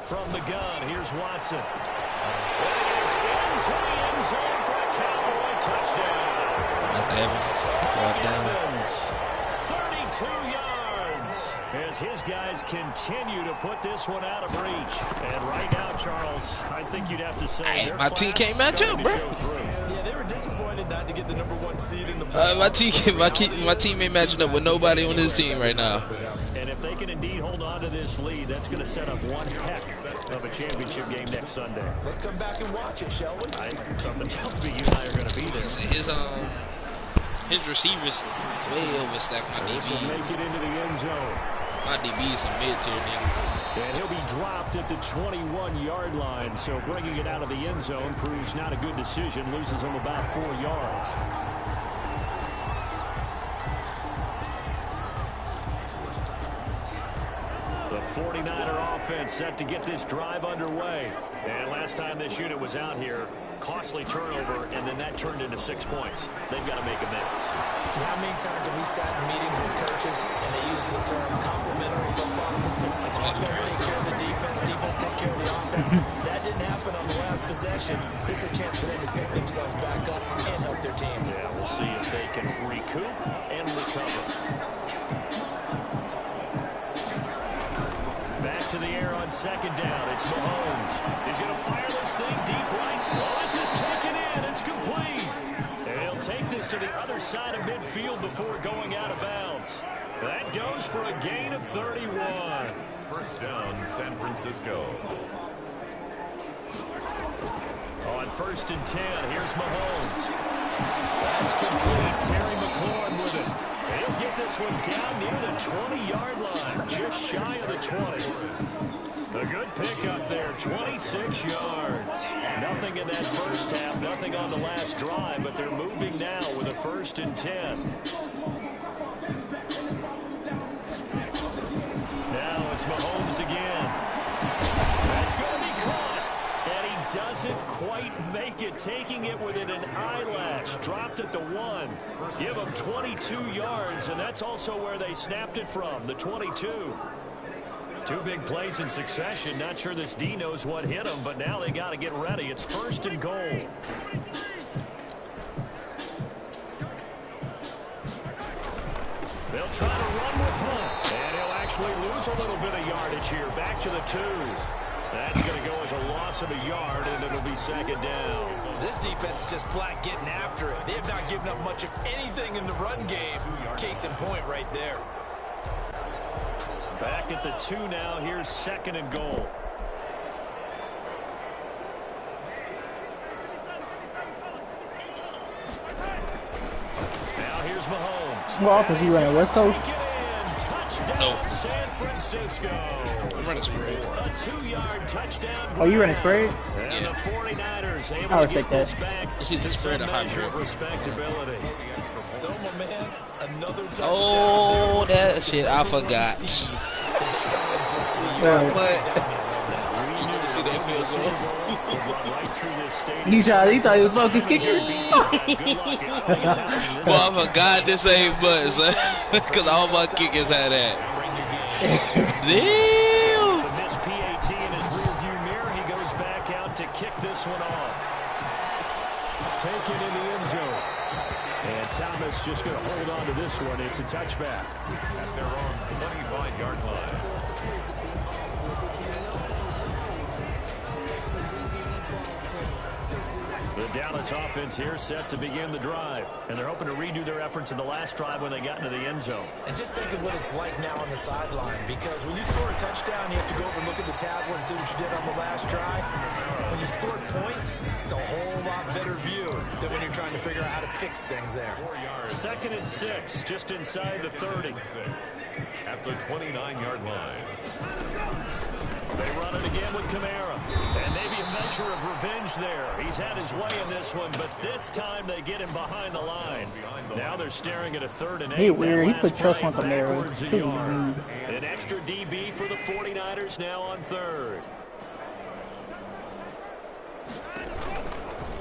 S5: From the gun, here's Watson. It is into the end zone for a Cowboy touchdown. Evans, 32 yards. As his guys continue to put this one out of reach. And right now, Charles, I think you'd have to say
S4: my team can't match up, bro.
S6: Yeah, they were disappointed not to get the #1 seed in the playoffs.
S4: My team ain't matching up with nobody on this team right now.
S5: And if they can indeed hold on to this lead, that's going to set up one heck of a championship game next Sunday.
S6: Let's come back and watch it, shall we?
S5: Something tells me you and I are going to be there.
S4: His receivers way overstacked my DB.
S5: Will make it into the end zone.
S4: My DB is some mid-tier niggas.
S5: And he'll be dropped at the 21-yard line, so bringing it out of the end zone proves not a good decision. Loses him about 4 yards. The 49er offense set to get this drive underway. And last time this unit was out here, costly turnover, and then that turned into 6 points. They've got to make amends.
S6: And how many times have we sat in meetings with coaches and they use the term complementary football? Offense take care of the defense, defense take care of the offense. That didn't happen on the last possession. This is a chance for them to pick themselves back up and help their team.
S5: Yeah, we'll see if they can recoup and recover. Back to the air on 2nd down. It's Mahomes. He's going to fire this thing deep right. Well, this is taken in. It's complete. And he'll take this to the other side of midfield before going out of bounds. That goes for a gain of 31.
S7: First down, San Francisco.
S5: On 1st and 10, here's Mahomes. That's complete. Terry McLaurin with it. He'll get this one down near the 20-yard line, just shy of the 20. A good pickup there, 26 yards. Nothing in that first half, nothing on the last drive, but they're moving now with a 1st and 10. Now it's Mahomes again. That's going to be caught. And he doesn't quite make it, taking it within an eyelash. Dropped at the 1. Give him 22 yards, and that's also where they snapped it from, the 22. 2 big plays in succession. Not sure this D knows what hit him, but now they got to get ready. It's 1st and goal. They'll try to run with Hunt, and he'll actually lose a little bit of yardage here. Back to the 2s. That's going to go as a loss of a yard, and it'll be 2nd down.
S6: This defense is just flat getting after it. They have not given up much of anything in the run game. Case in point right there.
S5: Back at the 2 now. Here's 2nd and goal. Now here's Mahomes.
S1: What offense you running? West Coast?
S5: Touchdown, San Francisco.
S2: I'm running spread.
S5: A 2-yard touchdown.
S1: Oh, you running spread?
S5: And the 49ers able
S1: I
S5: to get
S1: respect
S5: this
S1: that.
S5: back
S2: Is he the
S5: to
S2: spread
S5: some
S2: or high
S5: measure of
S2: spread?
S5: respectability.
S6: So, my man, another touchdown.
S4: Oh, that shit, I forgot.
S1: Right.
S4: You see that field goal?
S1: You thought he was fucking kicker?
S4: Boy, I forgot this ain't but, son. Because all my kickers had that. Damn!
S5: The missed PAT in his rearview mirror. He goes back out to kick this one off. Taken in the end zone. And Thomas just going to hold on to this one. It's a touchback.
S7: At their own 25-yard line.
S5: The Dallas offense here set to begin the drive. And they're hoping to redo their efforts in the last drive when they got into the end zone.
S6: And just think of what it's like now on the sideline, because when you score a touchdown, you have to go over and look at the tablet and see what you did on the last drive. When you scored points, it's a whole lot better view than when you're trying to figure out how to fix things there.
S5: 2nd and 6, just inside the 30.
S7: At the 29-yard line.
S5: They run it again with Kamara. And maybe a measure of revenge there. He's had his way in this one, but this time they get him behind the line. Now they're staring at a 3rd and 8.
S1: He weird. He put trust
S5: play
S1: on Kamara.
S5: backwards a yard. An extra DB for the 49ers now on 3rd.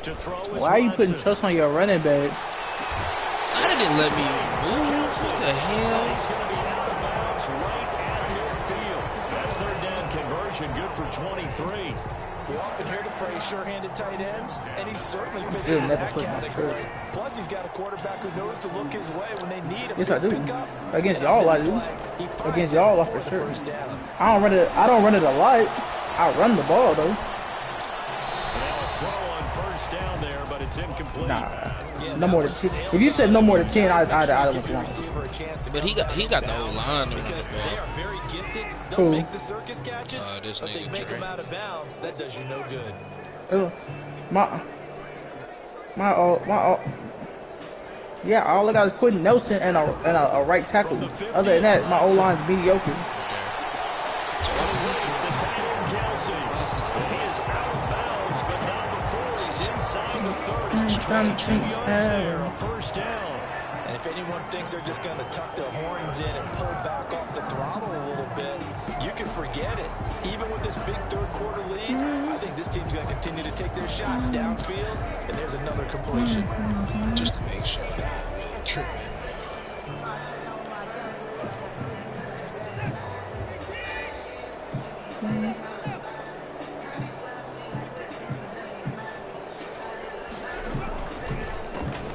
S5: To throw is
S1: Why are you putting
S5: Watson.
S1: trust on your running back?
S4: How did it let me move? What the hell?
S5: He's going to be out of bounds right at midfield. That 3rd down conversion good for 23.
S6: We often hear the phrase sure-handed tight ends, and he certainly fits
S1: Dude,
S6: into
S1: never
S6: that
S1: put my
S6: category.
S1: trust.
S6: Plus, he's got a quarterback who knows to look his way when they need a
S1: Yes, I
S6: big
S1: do.
S6: pickup.
S1: Against
S6: And
S1: y'all,
S6: on
S1: I
S6: this
S1: do.
S6: play, he finds
S1: Against
S6: it
S1: y'all,
S6: for
S1: for
S6: the
S1: sure.
S6: first down.
S1: I don't run it a lot. I run the ball though.
S5: Now a throw on 1st down there, but it's incomplete.
S1: Nah,
S6: Yeah,
S1: no more than 10. If you said no more than 10, I
S6: Give
S1: don't
S6: your
S1: want to.
S6: receiver a chance to
S4: But
S6: come
S4: he got
S6: back
S4: the
S6: out
S4: old line to run the
S6: because they
S4: ball.
S6: are very gifted. They'll
S1: Who?
S6: make the circus catches,
S2: This
S6: but they
S2: nigga
S6: make
S2: Dre.
S6: them out of bounds. That does you no good.
S1: Yeah, all I got is Quentin Nelson and a right tackle. Other than that, my O line's mediocre.
S5: The tight end Kelsey. He is out of bounds, but not before he's inside the 30. 22 yards there, a 1st down.
S6: And if anyone thinks they're just going to tuck their horns in and pull back off the throttle a little bit, you can forget it. Even with this big 3rd quarter lead, I think this team's going to continue to take their shots downfield, and there's another completion.
S2: Just to make sure. Tripping.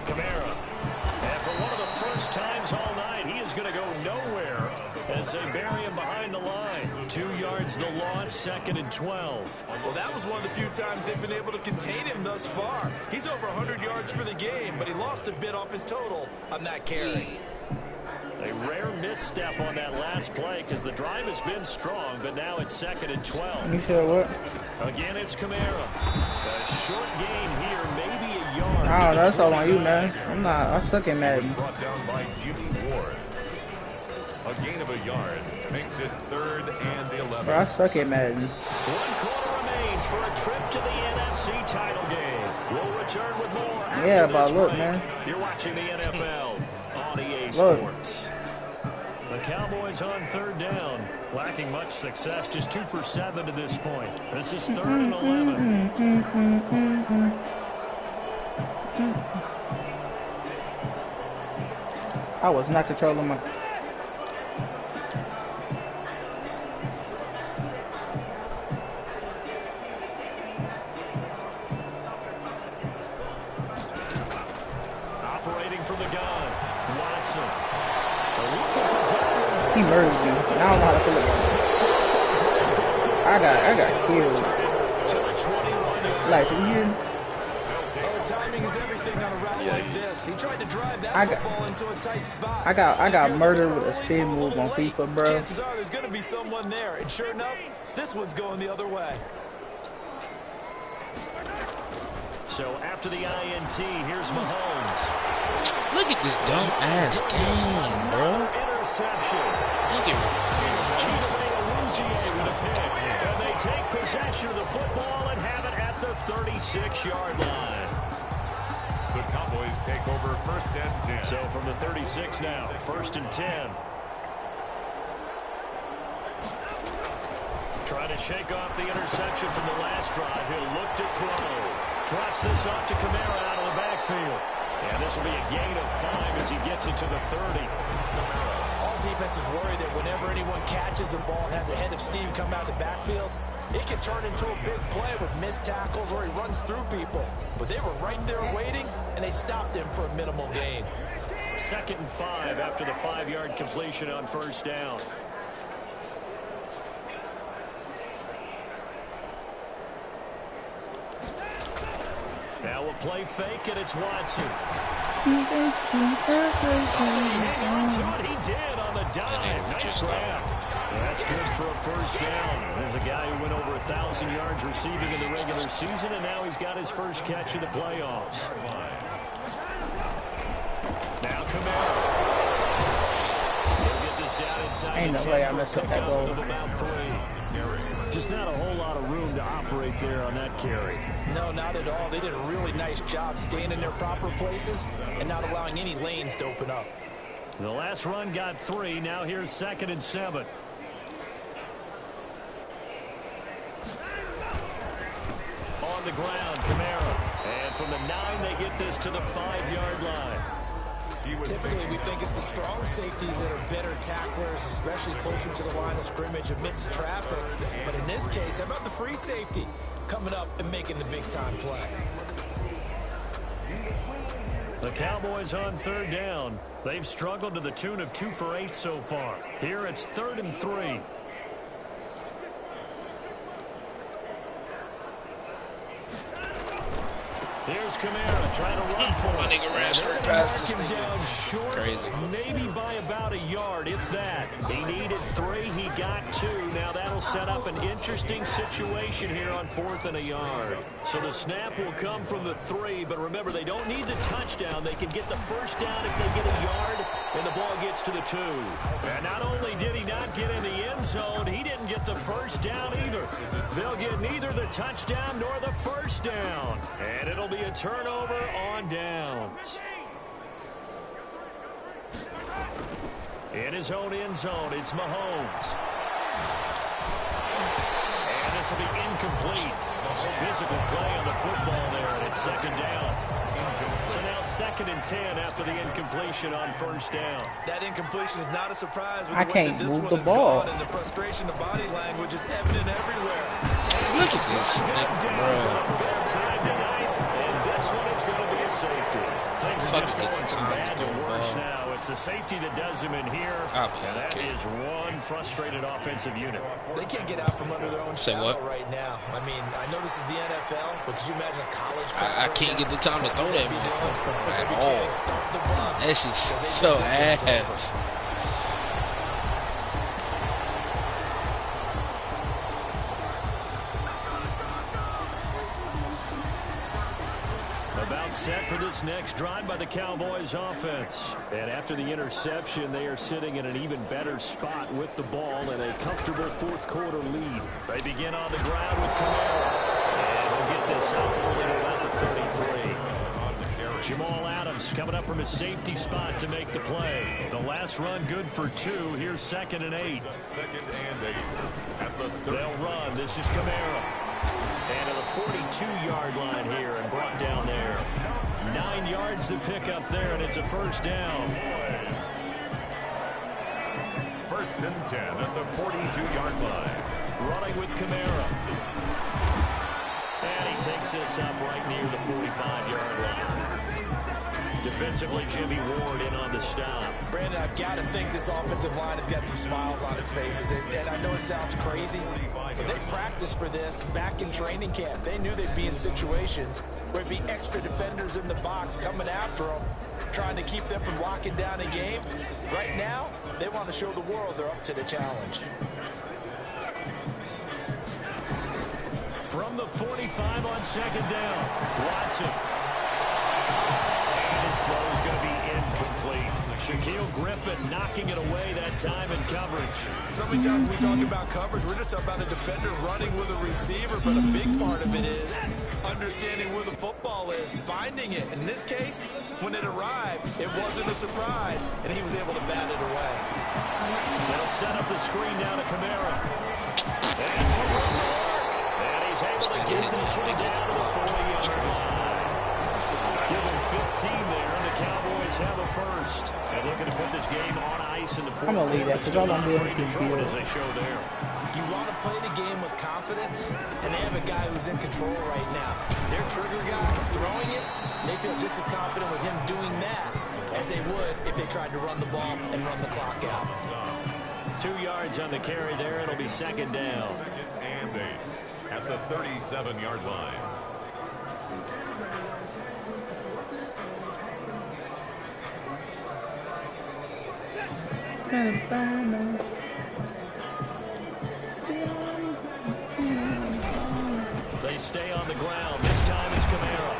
S5: Kamara. And for one of the first times all night, he is going to go nowhere. as they bury him behind the line. 2 yards the loss, 2nd and 12.
S6: Well, that was one of the few times they've been able to contain him thus far. He's over 100 yards for the game, but he lost a bit off his total on that carry.
S5: A rare misstep on that last play because the drive has been strong, but now it's 2nd and 12.
S1: You sure what?
S5: Again, it's Kamara. A short gain here, maybe a yard.
S1: Oh, that's all on you, man. I suck at Madden.
S7: Brought down by Jimmy Ward. A gain of a yard makes it 3rd and 11.
S1: Bro, I suck at Madden.
S5: 1 quarter remains for a trip to the NFC title game. We'll return with more after
S1: Yeah,
S5: this
S1: but look,
S5: break.
S1: man.
S5: You're watching the NFL on EA
S1: Look.
S5: Sports. The Cowboys on 3rd down. Lacking much success, just 2 for 7 to this point. This is 3rd and 11.
S1: I was not controlling my...
S5: Operating from the gun, Watson.
S1: He murdered me. I don't know how to feel about it. I got killed. Like, you hear?
S6: Oh, timing is everything on a route like this. He tried to drive that football into a tight spot.
S1: I got murdered with a spin move on FIFA, bro.
S6: Chances are there's going to be someone there. And sure enough, this one's going the other way.
S5: So after the INT, here's Mahomes.
S4: Look at this dumb ass game, bro.
S5: Interception.
S4: Look at
S5: with a pick. And they take possession of the football and have it at the 36-yard line.
S7: The Cowboys take over 1st and 10.
S5: So from the 36 now, 1st and 10. Trying to shake off the interception from the last drive. He'll look to throw. Drops this off to Kamara out of the backfield. And this will be a gain of 5 as he gets it to the 30.
S6: All defenses worry that whenever anyone catches the ball and has a head of steam come out of the backfield, it can turn into a big play with missed tackles or he runs through people. But they were right there waiting, and they stopped him for a minimal gain.
S5: 2nd and 5 after the 5-yard completion on 1st down. Now we'll play fake, and it's Watson. He did on the dive. Nice grab. That's good for a 1st down. There's a guy who went over 1,000 yards receiving in the regular season, and now he's got his first catch in the playoffs. Now Kamara. He'll get this down inside.
S1: Ain't no way I messed up that goal.
S5: About 3. Just not a whole lot of room to operate there on that carry.
S6: No, not at all. They did a really nice job staying in their proper places and not allowing any lanes to open up.
S5: The last run got 3. Now here's 2nd and 7. On the ground, Kamara. And from the 9, they get this to the 5-yard line.
S6: Typically, we think it's the strong safeties that are better tacklers, especially closer to the line of scrimmage amidst traffic. But in this case, how about the free safety coming up and making the big-time play?
S5: The Cowboys on 3rd down. They've struggled to the tune of 2 for 8 so far. Here it's 3rd and 3. Here's Kamara trying to run for
S4: my
S5: it.
S4: nigga ran straight past this
S5: Knock him
S4: nigga.
S5: down short,
S4: Crazy.
S5: maybe by about a yard, if that. He needed 3, he got 2. Now that'll set up an interesting situation here on 4th and a yard. So the snap will come from the 3, but remember, they don't need the touchdown. They can get the 1st down if they get a yard, and the ball gets to the 2. And not only did he not get in the end zone, he didn't get the 1st down either. They'll get neither the touchdown nor the 1st down. And it'll be a turnover on downs. In his own end zone, it's Mahomes. And this will be incomplete. Physical play on the football there, and it's 2nd down. So now 2nd and 10 after the incompletion on 1st down.
S6: That incompletion is not a surprise. With
S1: I
S6: the way
S1: can't
S6: that this
S1: move
S6: one
S1: the
S6: is
S1: ball.
S6: gone, and the frustration of body language is evident everywhere.
S4: Look at this nigga, bro.
S5: Fair time tonight, and this one is going to be a safety. Things are just going from bad to worse now. It's a safety that does him in here, and that is one frustrated offensive unit.
S6: They can't get out from under their own shadow right now. I mean, I know this is the NFL, but could you imagine a college?
S4: I can't get the time to throw that motherfucker at all. That shit's so ass.
S5: About set for this next drive by the Cowboys offense. And after the interception, they are sitting in an even better spot with the ball and a comfortable fourth quarter lead. They begin on the ground with Camara. And he'll get this out only to about the 33. Jamal Adams coming up from his safety spot to make the play. The last run good for 2. Here's 2nd and 8.
S7: 2nd and 8.
S5: They'll run. This is Camara. And to the 42-yard line here and brought down there. 9 yards to pick up there, and it's a first down.
S7: 1st and 10 at the 42-yard line.
S5: Running with Camara. And he takes this up right near the 45-yard line. Defensively, Jimmy Ward in on the stop.
S6: Brandon, I've got to think this offensive line has got some smiles on its faces. And I know it sounds crazy, but they practiced for this back in training camp. They knew they'd be in situations where it'd be extra defenders in the box coming after them, trying to keep them from locking down a game. Right now, they want to show the world they're up to the challenge.
S5: From the 45 on 2nd down, Watson. His throw is going to be incomplete. Shaquille Griffin knocking it away that time in coverage.
S6: So many times we talk about coverage, we're just about a defender running with a receiver, but a big part of it is understanding where the football is, finding it. In this case, when it arrived, it wasn't a surprise, and he was able to bat it away.
S5: They'll set up the screen down to Camara. And it's a run to work. And he's able to get this one down to the 40-yard line. Give him 15 there, and the Cowboys have a first. And looking to put this game on ice in the fourth.
S1: I'm gonna leave that because all I'm doing is
S5: as they show there.
S6: You want to play the game with confidence, and they have a guy who's in control right now. Their trigger guy throwing it, they feel just as confident with him doing that as they would if they tried to run the ball and run the clock out.
S5: 2 yards on the carry there. It'll be 2nd down.
S7: 2nd and 8 at the 37-yard line.
S5: They stay on the ground. This time it's Camara.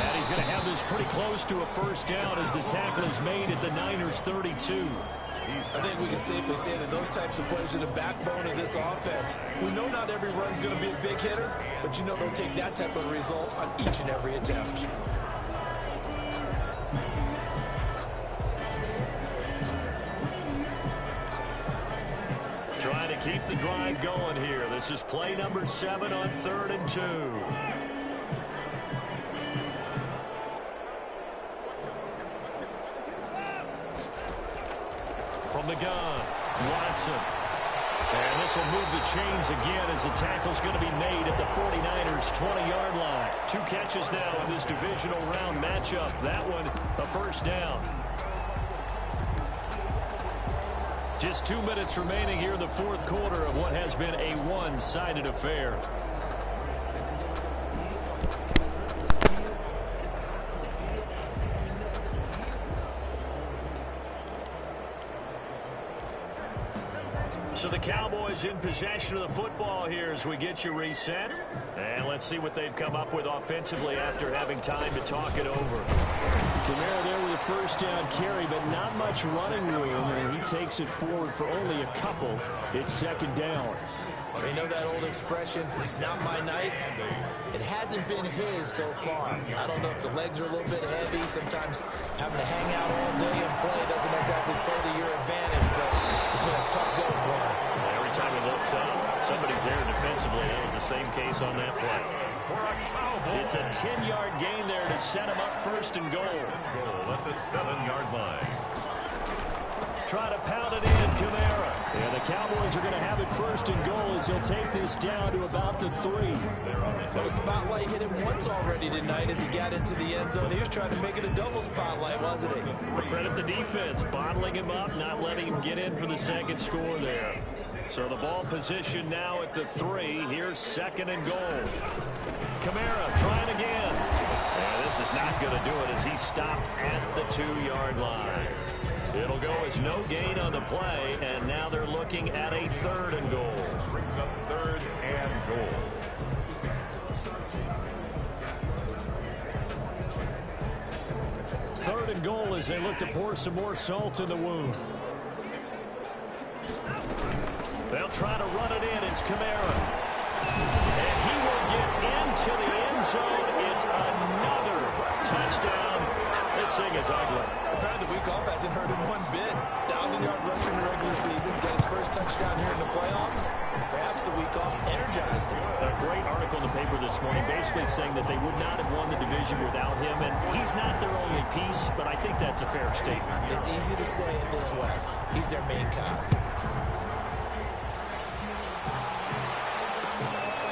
S5: And he's going to have this pretty close to a first down as the tackle is made at the Niners' 32.
S6: I think we can safely say that those types of plays are the backbone of this offense. We know not every run's going to be a big hitter, but you know they'll take that type of result on each and every attempt.
S5: Trying to keep the drive going here. This is play number 7 on 3rd and 2. From the gun, Watson. And this will move the chains again as the tackle's going to be made at the 49ers' 20-yard line. 2 catches now in this divisional round matchup. That one, a first down. Just 2 minutes remaining here in the fourth quarter of what has been a one-sided affair. So the Cowboys in possession of the football here as we get you reset. And let's see what they've come up with offensively after having time to talk it over. Camara there with a first down carry, but not much running room, and he takes it forward for only a couple. It's 2nd down.
S6: They know that old expression, it's not my night. It hasn't been his so far. I don't know if the legs are a little bit heavy. Sometimes having to hang out all day and play doesn't exactly play to your advantage, but it's been a tough go for him.
S5: Every time he looks up, somebody's there defensively. That was the same case on that play. It's a 10-yard gain there to set him up 1st and goal.
S7: Goal at the 7-yard line.
S5: Try to pound it in, Camara. And the Cowboys are going to have it 1st and goal as he'll take this down to about the 3.
S6: Well, the spotlight hit him once already tonight as he got into the end zone. He was trying to make it a double spotlight, wasn't he?
S5: Credit the defense, bottling him up, not letting him get in for the second score there. So the ball position now at the 3. Here's 2nd and goal. Kamara trying again. Yeah, this is not going to do it as he stopped at the 2-yard line. It'll go as no gain on the play, and now they're looking at a 3rd and goal.
S7: Brings up 3rd and goal.
S5: Third and goal as they look to pour some more salt in the wound. They'll try to run it in. It's Kamara. And he will get into the end zone. It's another touchdown. This thing is ugly.
S6: Apparently the week off hasn't hurt him one bit. 1,000-yard rusher in the regular season. Got his first touchdown here in the playoffs. Perhaps the week off energized him.
S5: A great article in the paper this morning basically saying that they would not have won the division without him. And he's not their only piece, but I think that's a fair statement.
S6: It's easy to say it this way. He's their main cog.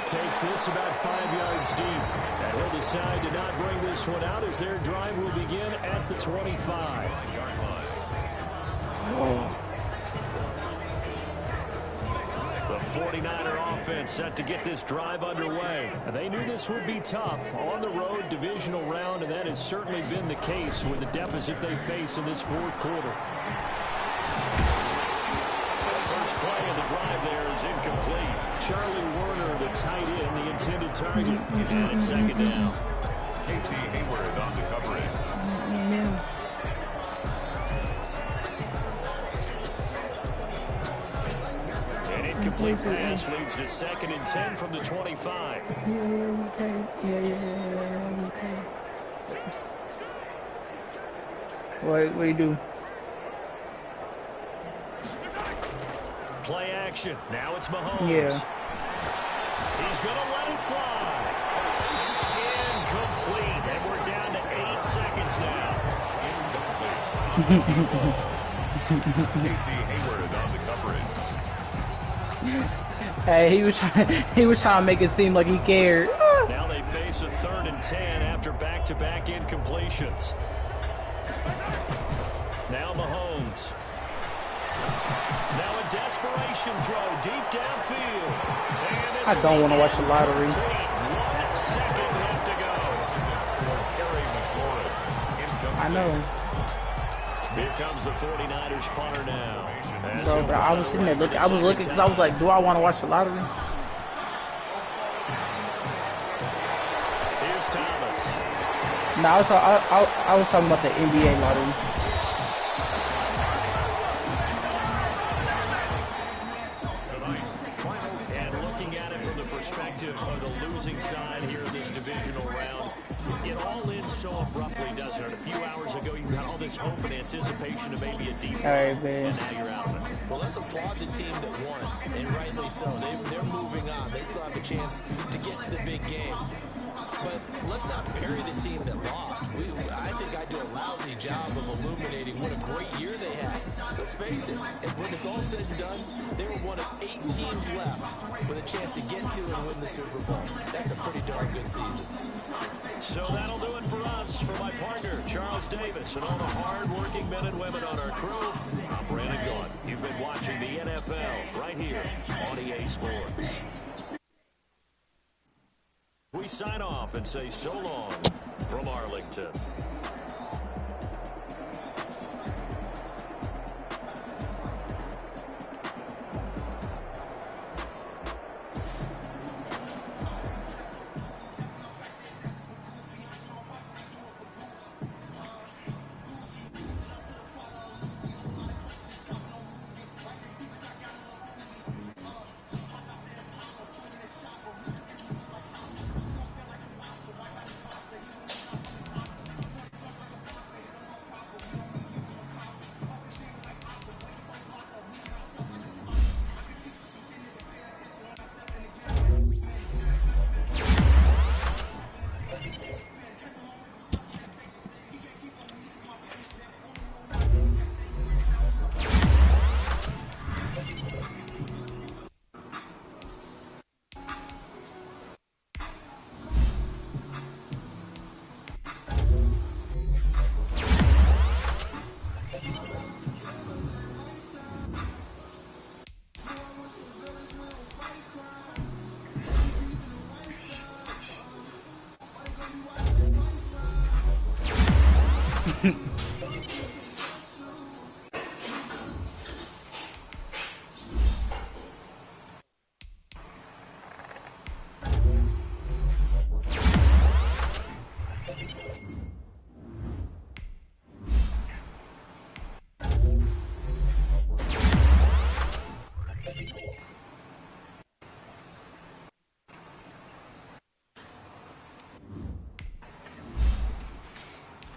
S5: Takes this about 5 yards deep. And he'll decide to not bring this one out as their drive will begin at the 25. The 49er offense set to get this drive underway. And they knew this would be tough on the road divisional round, and that has certainly been the case with the deficit they face in this 4th quarter. First play of the drive there is incomplete. Charlie Warner, the tight end, the intended target. And it's 2nd down.
S7: Casey Hayward on the coverage.
S5: An incomplete pass leads to 2nd and 10 from the 25.
S1: What do you do?
S5: Play action. Now it's Mahomes.
S1: Yeah.
S5: He's going to let it fly. Incomplete. And we're down to 8 seconds now.
S7: Casey Hayward on the coverage.
S1: Hey, he was trying to make it seem like he cared.
S5: Now they face a 3rd and 10 after back-to-back incompletions. Now Mahomes. Now a desperation throw deep downfield.
S1: I don't want to watch the lottery.
S5: 1 second left to go.
S1: I know.
S5: Here comes the 49ers punter now.
S1: Bro, I was sitting there looking. I was looking because I was like, do I want to watch the lottery?
S5: Here's Thomas.
S1: No, I was talking about the NBA lottery.
S5: And looking at it from the perspective of the losing side here in this divisional round, it all ends so abruptly, doesn't it? A few hours ago, you had all this hope and anticipation of maybe a deep run, and now you're out of it.
S6: Well, let's applaud the team that won, and rightly so. They're moving on. They still have a chance to get to the big game. But let's not bury the team that lost. I think I do a lousy job of illuminating what a great year they had. Let's face it, when it's all said and done, they were one of 8 teams left with a chance to get to and win the Super Bowl. That's a pretty darn good season.
S5: So that'll do it for us. For my partner, Charles Davis, and all the hard-working men and women on our crew, I'm Brandon Gaudin. You've been watching the NFL right here on EA Sports. We sign off and say so long from Arlington.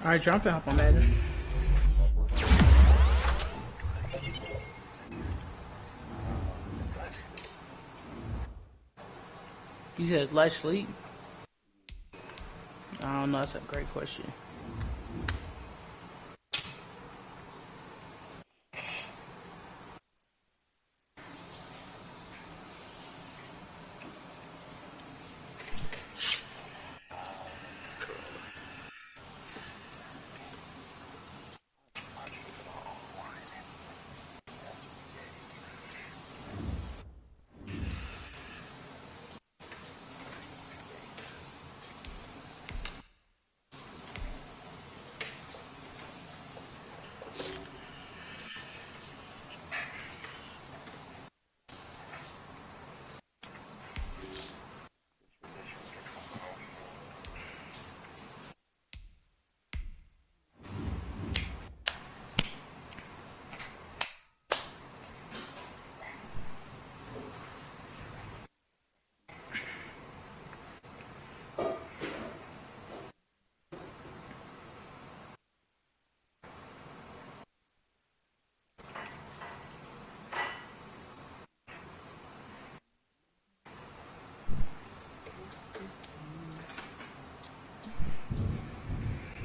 S1: Alright, y'all, I'm finna hop on Madden. You said light sleep? I don't know, that's a great question.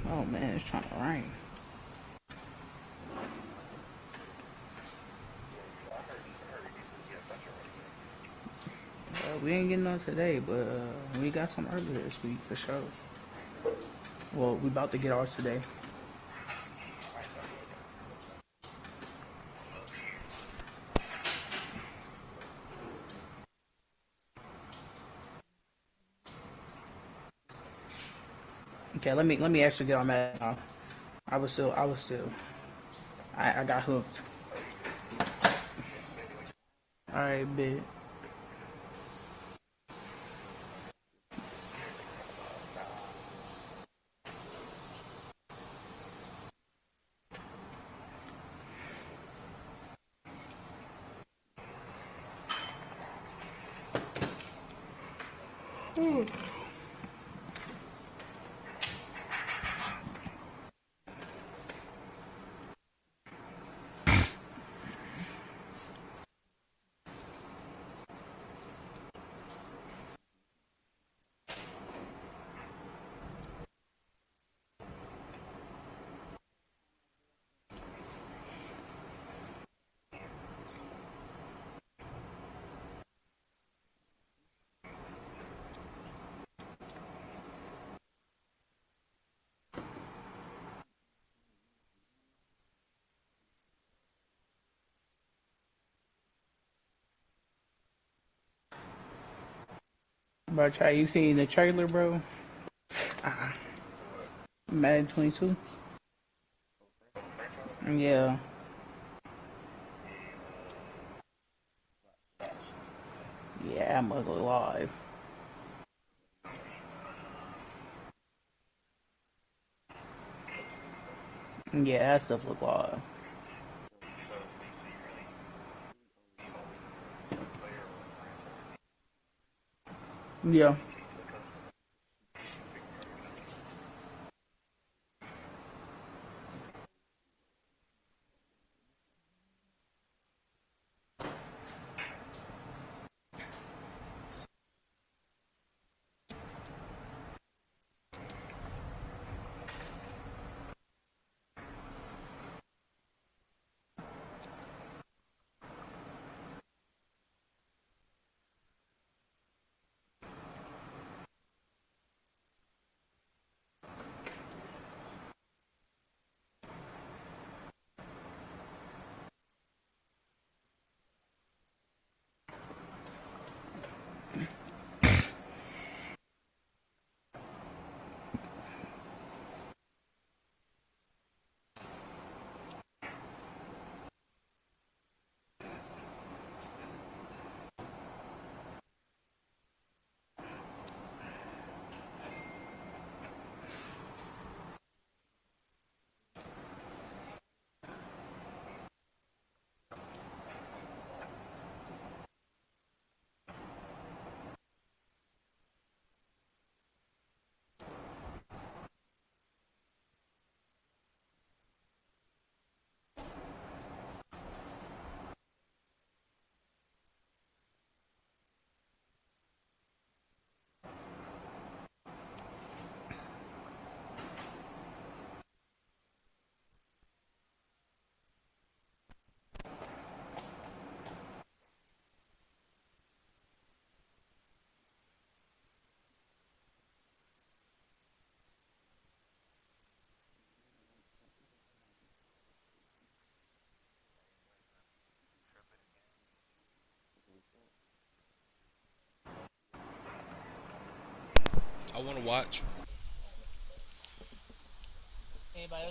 S1: Oh man, it's trying to rain. We ain't getting none today, but we got some earlier this week for sure. Well, we about to get ours today. Okay, let me actually get on that now. I got hooked. Alright, bit. Bro, Chad, you seen the trailer, bro? Madden 22? Yeah. Yeah, I must look live. Yeah, that stuff look live. Yeah.
S4: I want to watch.
S8: Anybody else?